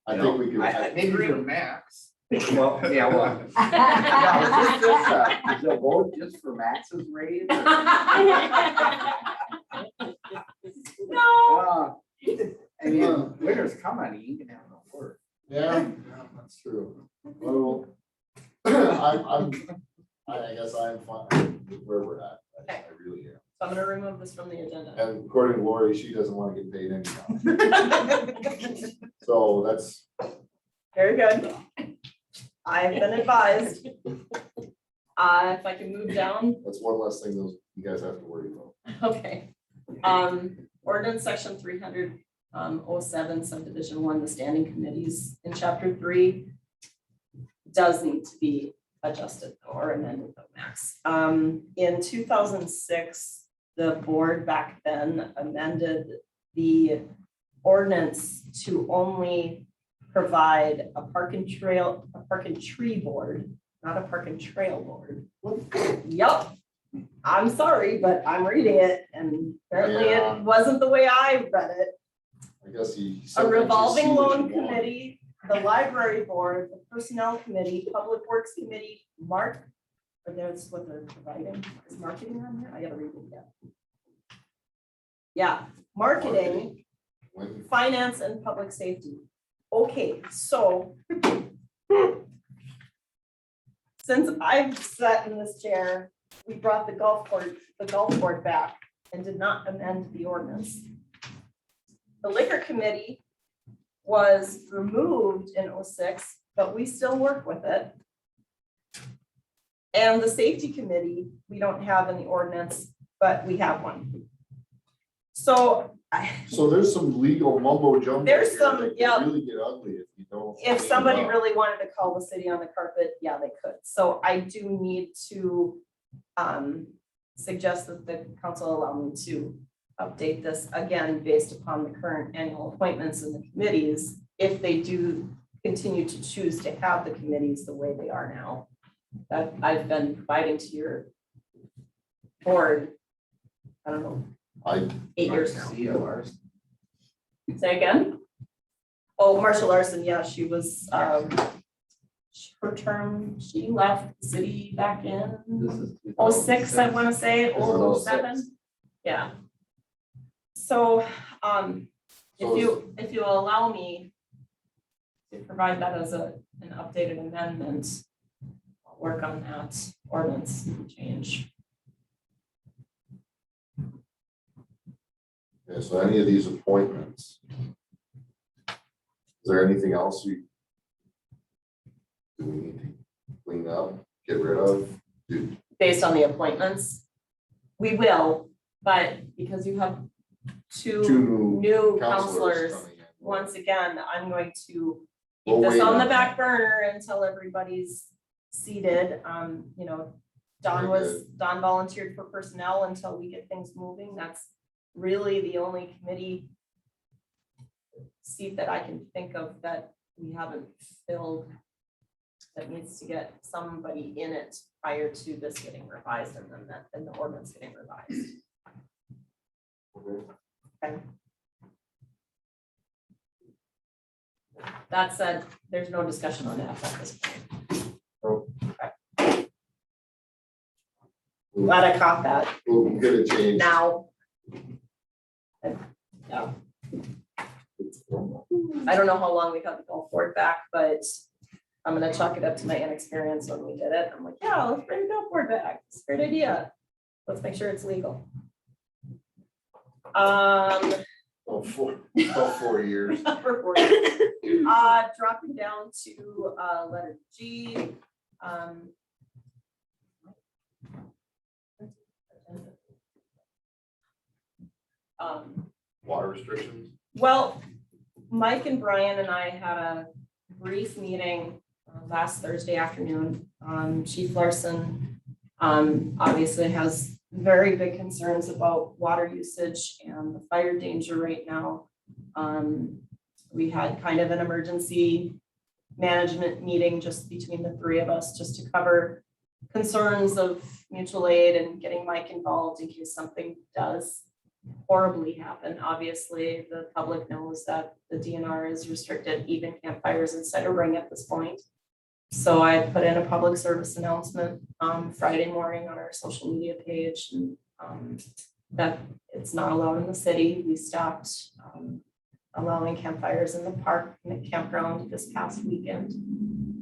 I think we could. Maybe for Max. Well, yeah, well. Is the vote just for Max's raise? or- No. I mean, winter's coming, you can have no work. Yeah, that's true. Well, I guess I'm fine with where we're at. I really am. So I'm gonna remove this from the agenda. And according to Lori, she doesn't want to get paid anyhow. So that's, Very good. I've been advised. If I can move down, that's one less thing those you guys have to worry about. okay. Ordinance section 300-07 subdivision 1, the standing committees in chapter 3 does need to be adjusted or amended though, Max. In 2006, the board back then amended the ordinance to only provide a park and tree board, not a park and trail board. Yup. I'm sorry, but I'm reading it and apparently Yeah. it wasn't the way I read it. I guess you. A sometimes you revolving see what loan you want. committee, the library board, the personnel committee, public works committee, or that's what they're providing, is marketing on here? I gotta read it again. Yeah, marketing, When- finance and public safety. Okay, so since I've sat in this chair, we brought the golf board back and did not amend the ordinance. The liquor committee was removed in 06, but we still work with it. And the safety committee, we don't have in the ordinance, but we have one. So So there's some legal mumbo jumbo. There's here some- that could yeah. Really get ugly if you don't. if clean somebody it up. really wanted to call the city on the carpet, yeah, they could. So I do need to suggest that the council allow me to update this again based upon the current annual appointments in the committees, if they do continue to choose to have the committees the way they are now. that I've been providing to your board, I don't know, I, 8 years now. See ours. Say again? Oh, Marcia Larson, yeah, she was, her term, she left the city back in This is 06, I wanna say, This is or 06. 07. Yeah. So, if you allow me to provide that as an updated amendment, I'll work on that ordinance change. yeah, so any of these appointments. Is there anything else do we need to clean up, get rid of? Do, Based on the appointments, we will, but because you have two two new counselors counselors, coming in. once again, I'm going to We'll keep this wait on the on back that. burner until everybody's seated. Don volunteered for personnel until we get things moving. That's really the only committee seat that I can think of that we haven't filled that needs to get somebody in it prior to this getting revised and then the ordinance getting revised. Okay. That said, there's no discussion on that at this point. Okay. Glad I caught that We'll get it changed. now. Yeah. I don't know how long we got the golf board back, but I'm gonna chalk it up to my inexperience when we did it. I'm like, yeah, let's bring the golf board back. It's a great idea. Let's make sure it's legal. Oh, 4 years. Number 4. Dropping down to letter G. Water restrictions. Well, Mike and Brian and I had a brief meeting last Thursday afternoon. Chief Larson obviously has very big concerns about water usage and the fire danger right now. We had kind of an emergency management meeting just between the 3 of us, just to cover concerns of mutual aid and getting Mike involved in case something does horribly happen. Obviously, the public knows that the DNR is restricted even campfires inside a ring at this point. So I put in a public service announcement Friday morning on our social media page, and that it's not allowed in the city. We stopped allowing campfires in the park and the campground this past weekend,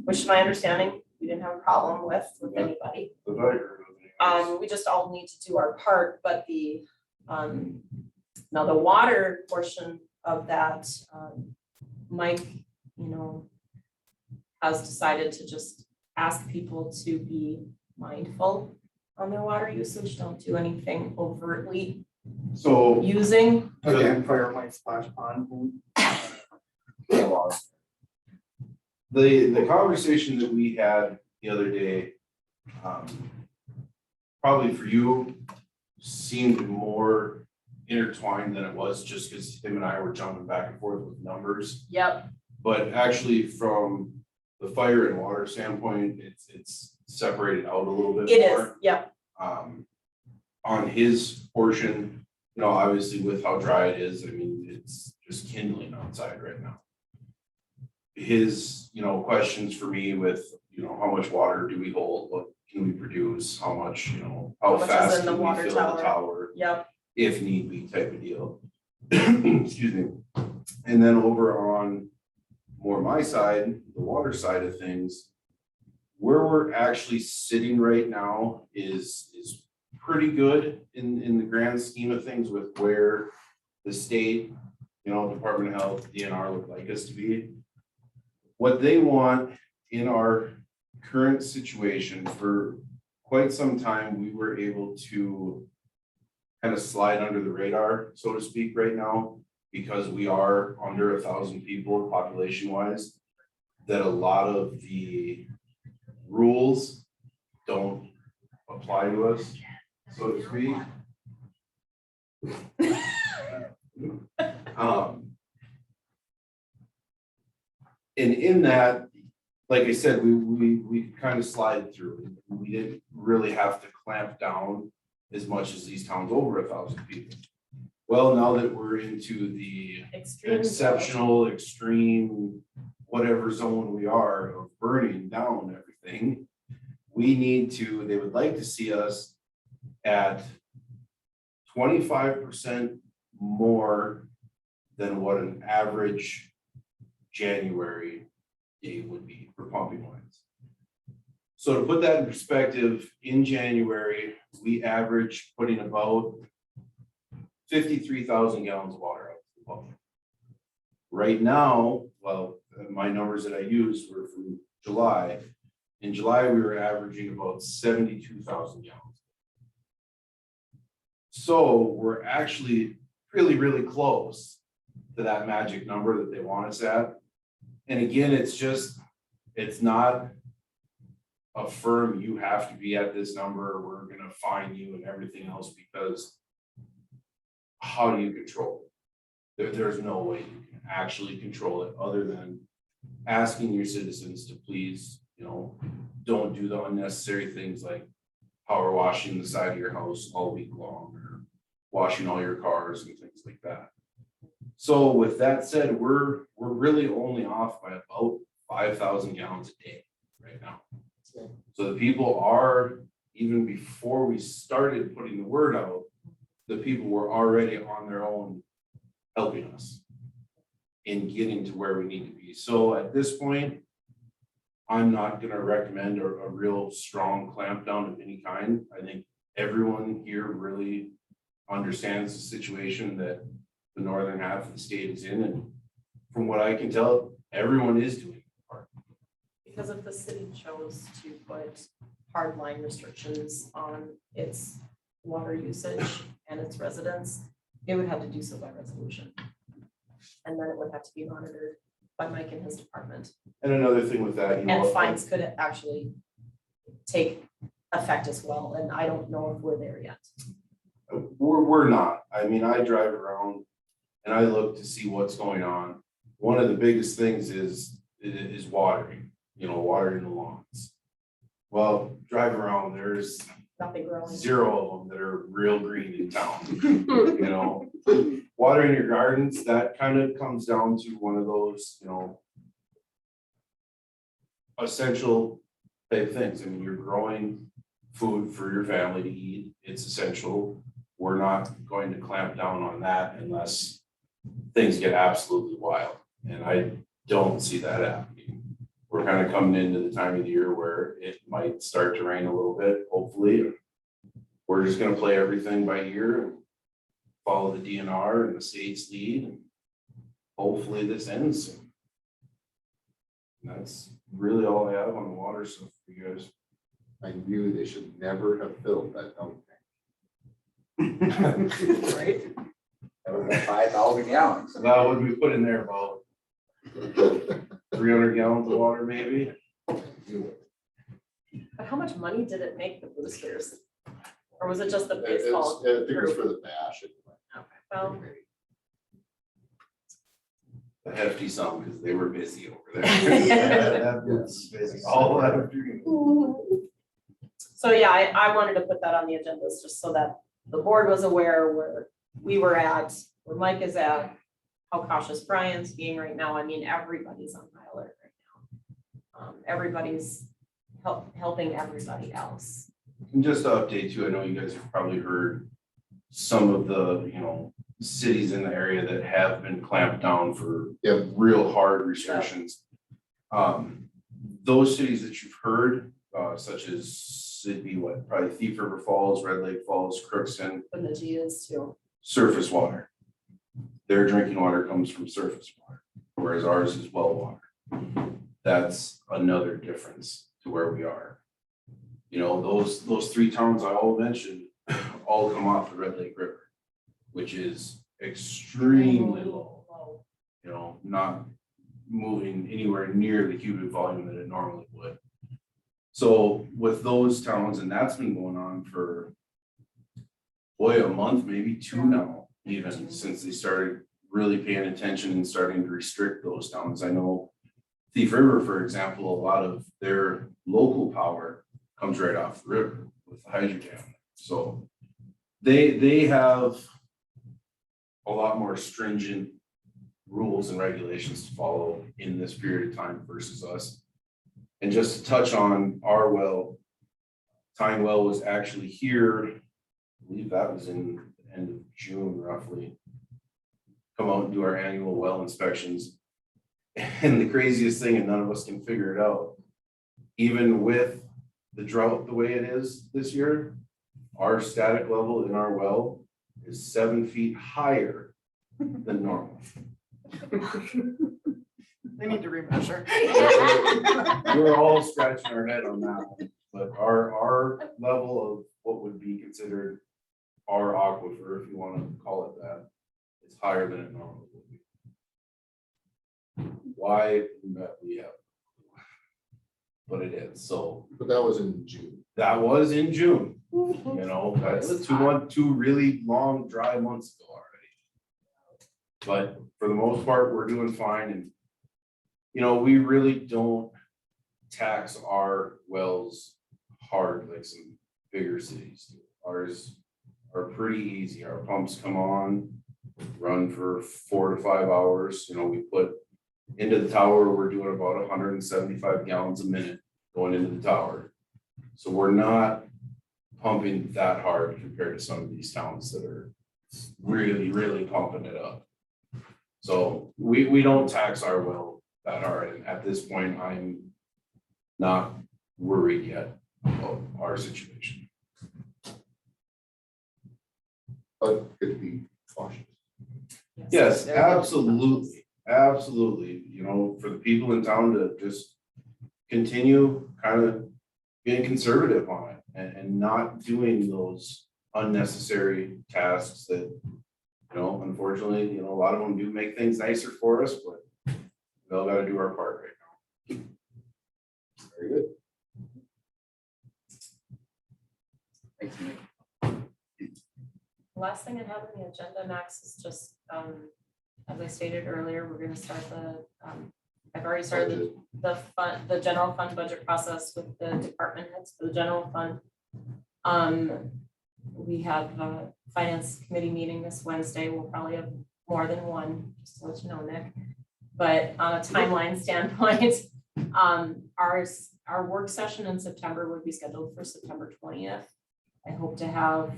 which to my understanding, we didn't have a problem with anybody. We just all need to do our part, but the now the water portion of that, Mike, has decided to just ask people to be mindful on their water usage. Don't do anything overtly So using. A campfire might splash on. the conversation that we had the other day, probably for you, seemed more intertwined than it was, just because him and I were jumping back and forth with numbers. Yep. But actually, from the fire and water standpoint, it's separated out a little bit It more. is. Yep. On his portion, obviously with how dry it is, I mean, it's just kindling outside right now. His, questions for me with, how much water do we hold? What can we produce? How much, how How much is fast in the can we water fill tower? the tower? Yep. If need be type of deal. Excuse me. And then over on more my side, the water side of things, where we're actually sitting right now is pretty good in the grand scheme of things with where the state, Department of Health, DNR would like us to be. What they want in our current situation, for quite some time, we were able to kind of slide under the radar, so to speak, right now, because we are under 1,000 people population wise, that a lot of the rules don't apply to us, so to speak. And in that, like I said, we kind of slide through. We didn't really have to clamp down as much as these towns over 1,000 people. Well, now that we're into the Extreme. exceptional, extreme, whatever zone we are of burning down everything, they would like to see us at 25% more than what an average January day would be for pumping lines. So to put that in perspective, in January, we average putting about 53,000 gallons of water out to the pump. Right now, well, my numbers that I used were from July. In July, we were averaging about 72,000 gallons. So we're actually really, really close to that magic number that they want us at. And again, it's not a firm, you have to be at this number, we're gonna fine you and everything else, because how do you control it? There's no way you can actually control it other than asking your citizens to please, don't do the unnecessary things like power washing the side of your house all week long, or washing all your cars and things like that. So with that said, we're really only off by about 5,000 gallons a day right now. So the people are, even before we started putting the word out, the people were already on their own helping us in getting to where we need to be. So at this point, I'm not gonna recommend a real strong clamp down of any kind. I think everyone here really understands the situation that the northern half of the state is in, and from what I can tell, everyone is doing their part. Because if the city chose to put hard line restrictions on its water usage and its residents, it would have to do so by resolution. And then it would have to be monitored by Mike and his department. And another thing with that, And fines could actually take effect as well, and I don't know if we're there yet. we're not. I mean, I drive around and I look to see what's going on. One of the biggest things is watering, watering the lawns. Well, drive around, there's Nothing growing. 0 of them that are real green in town. Watering your gardens, that kind of comes down to one of those, essential type things. I mean, you're growing food for your family to eat. It's essential. We're not going to clamp down on that unless things get absolutely wild. And I don't see that happening. We're kind of coming into the time of the year where it might start to rain a little bit, hopefully. We're just gonna play everything by ear and follow the DNR and the state's lead, and hopefully this ends soon. And that's really all I have on the water stuff for you guys. I knew they should never have filled that dump Right? That was 5,000 gallons. Now, what did we put in there, about 300 gallons of water maybe? tank. But how much money did it make the boosters? Or was it just the I baseball? think it was group? for the bash. Okay, well, A hefty sum, because they were busy over there. That was busy all afternoon. so yeah, I wanted to put that on the agenda just so that the board was aware where we were at, where Mike is at, how cautious Brian's being right now. I mean, everybody's on high alert right now. Everybody's helping everybody else. And just to update you, I know you guys have probably heard some of the, cities in the area that have been clamped down for Yep. real hard restrictions. Those cities that you've heard, such as, it'd be what, probably Thief River Falls, Red Lake Falls, Crookston, And the G is too. surface water. Their drinking water comes from surface water, whereas ours is well water. That's another difference to where we are. Those 3 towns I all mentioned all come off the Red Lake River, which is extremely low. Not moving anywhere near the cubic volume that it normally would. So with those towns, and that's been going on for a month, maybe 2 now, even since they started really paying attention and starting to restrict those towns. I know Thief River, for example, a lot of their local power comes right off the river with the hydro dam. So they have a lot more stringent rules and regulations to follow in this period of time versus us. And just to touch on our well, Tyne Well was actually here, I believe that was in the end of June roughly. Come out and do our annual well inspections. And the craziest thing, and none of us can figure it out, even with the drought the way it is this year, our static level in our well is 7 feet higher than normal. They need to remeasure. We're all scratching our head on that one, but our level of what would be considered our aquifer, if you want to call it that, is higher than it normally would be. Why? That we have. But it is, so But that was in June. that was in June, you know, that's 2 really long, dry months ago already. But for the most part, we're doing fine, and you know, we really don't tax our wells hard like some bigger cities do. Ours are pretty easy. Our pumps come on, run for 4 to 5 hours. You know, we put into the tower, we're doing about 175 gallons a minute going into the tower. So we're not pumping that hard compared to some of these towns that are really, really pumping it up. So we don't tax our well that hard. And at this point, I'm not worried yet about our situation. But could be cautious. Yes, absolutely, absolutely. You know, for the people in town to just continue kind of being conservative on it and not doing those unnecessary tasks that, you know, unfortunately, you know, a lot of them do make things nicer for us, but we all got to do our part right now. Very good. Thanks, Nick. Last thing I have on the agenda, Max, is just, as I stated earlier, we're gonna start I've already started the general fund budget process with the department heads for the general fund. We have a finance committee meeting this Wednesday. We'll probably have more than one, just to let you know, Nick. But on a timeline standpoint, our work session in September would be scheduled for September 20th. I hope to have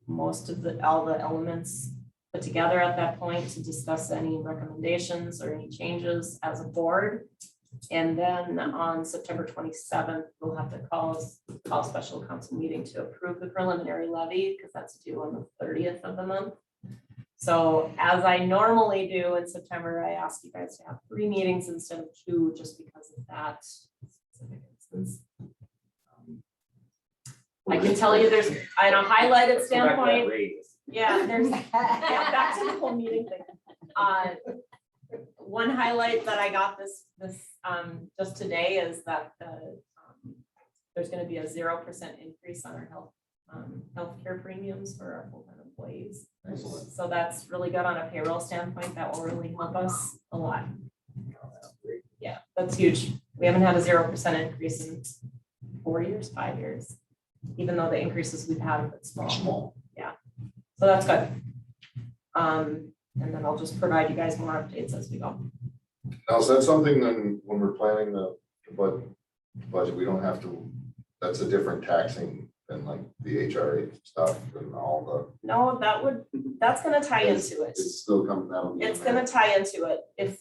most of all the elements put together at that point to discuss any recommendations or any changes as a board. And then on September 27th, we'll have to call a special council meeting to approve the preliminary levy, because that's due on the 30th of the month. So as I normally do in September, I ask you guys to have 3 meetings instead of 2, just because of that specific instance. I can tell you there's, on a highlighted standpoint, yeah, there's, yeah, back to the whole meeting thing. One highlight that I got this just today is that there's going to be a 0% increase on our healthcare premiums for our full-time employees. Excellent. So that's really good on a payroll standpoint. That will really help us a lot. Yeah, that's huge. We haven't had a 0% increase in 4 years, 5 years, even though the increases we've had have been small. Yeah, so that's good. And then I'll just provide you guys more updates as we go. Now, is that something then when we're planning the budget, we don't have to, that's a different taxing than like the HRA stuff and all the. No, that's gonna tie into it. It's still coming down. It's gonna tie into it. If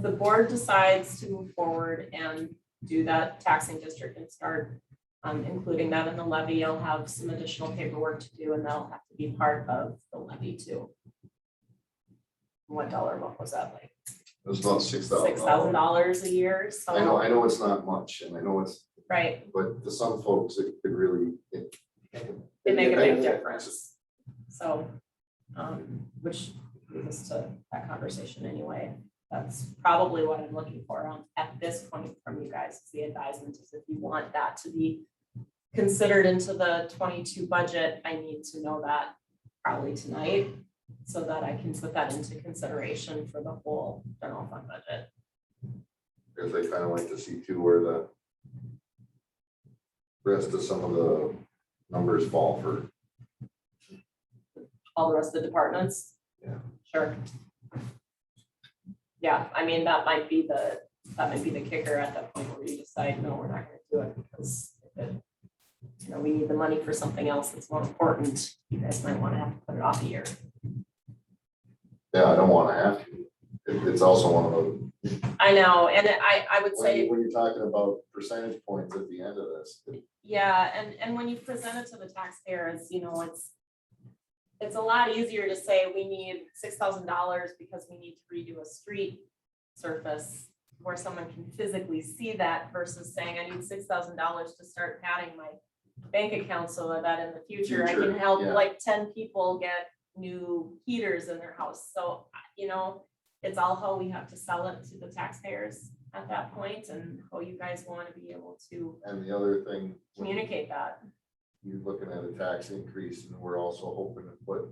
the board decides to move forward and do that taxing district and start including that in the levy, you'll have some additional paperwork to do, and that'll have to be part of the levy too. What dollar amount was that, like? It was about $6,000. $6,000 a year, so. I know it's not much, and I know it's, Right, but to some folks, it could really. they make a big difference. So, which leads us to that conversation anyway. That's probably what I'm looking for at this point from you guys, is the advisement, is if you want that to be considered into the 22 budget, I need to know that probably tonight. so that I can put that into consideration for the whole general fund budget. Because I kind of like to see too where the rest of some of the numbers fall for. All the rest of the departments? Yeah. Sure. Yeah, I mean, that might be the kicker at that point where you decide, no, we're not gonna do it because we need the money for something else that's more important. You guys might want to have to put it off a year. Yeah, I don't want to have to. It's also one of those. I know, and I would say, When you're talking about percentage points at the end of this. yeah, and when you present it to the taxpayers, it's a lot easier to say we need $6,000 because we need to redo a street surface where someone can physically see that versus saying I need $6,000 to start padding my bank account so that in the future I can Future, help yeah. like 10 people get new heaters in their house. So, it's all how we have to sell it to the taxpayers at that point and how you guys want to be able to And the other thing. when communicate that. You're looking at a tax increase and we're also hoping to put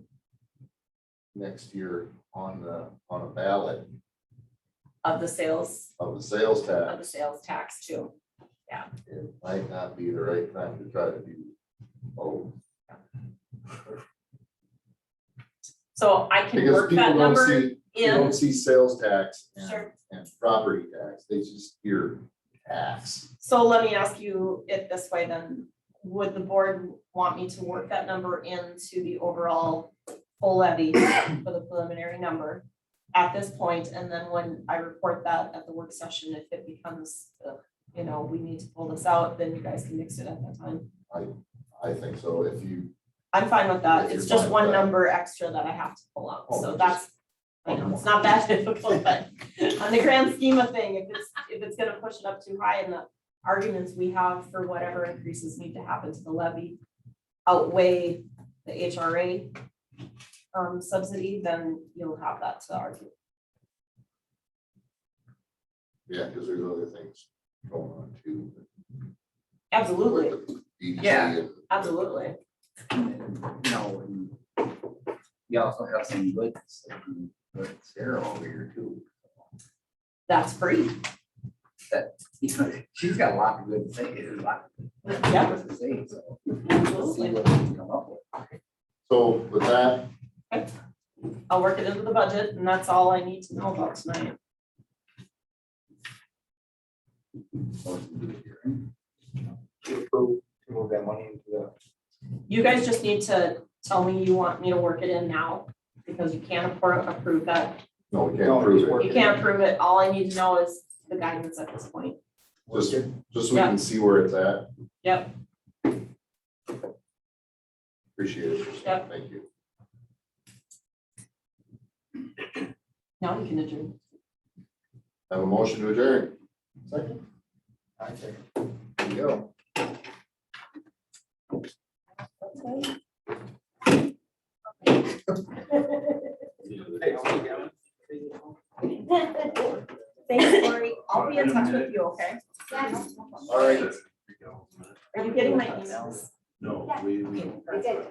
next year on a ballot Of the sales of the sales tax too. It might not be the right time to try to do both. So I can Because work people that don't number see, they in. don't see sales tax Sure. and property tax. They just hear tax. So let me ask you it this way then. Would the board want me to work that number into the overall full levy for the preliminary number at this point? And then when I report that at the work session, if it becomes, we need to pull this out, then you guys can mix it at that time. I think so. If you, I'm fine with that. If It's you're just fine one with that. number extra that I have to pull out. Oh, So just- that's, I know, it's not that difficult, but on the grand scheme of thing, if it's gonna push it up too high and the arguments we have for whatever increases need to happen to the levy outweigh the HRA subsidy, then you'll have that to argue. yeah, because there's other things going on too. Absolutely, Like the DDC Yeah. and- absolutely. And you also have some good, Sarah over here too. That's free. She's got a lot of good things, a lot of Yeah. good to say, so. Let's see Absolutely. what we can come up with. So with that, I'll work it into the budget and that's all I need to know about tonight. Motion to adjourn. Approve to move that money into the. You guys just need to tell me you want me to work it in now because you can't approve that. no, we can't No, approve just it. work You can't approve it. All I need to know is the guidance at this point. Just so we can see where it's at. Yep. Appreciate it. Yep. Thank you. Now you can adjourn. Have a motion to adjourn. Second. I think. There you go. Thanks, Lori. I'll be in touch with you, okay? All right. Are you getting my emails? No, we. Perfect.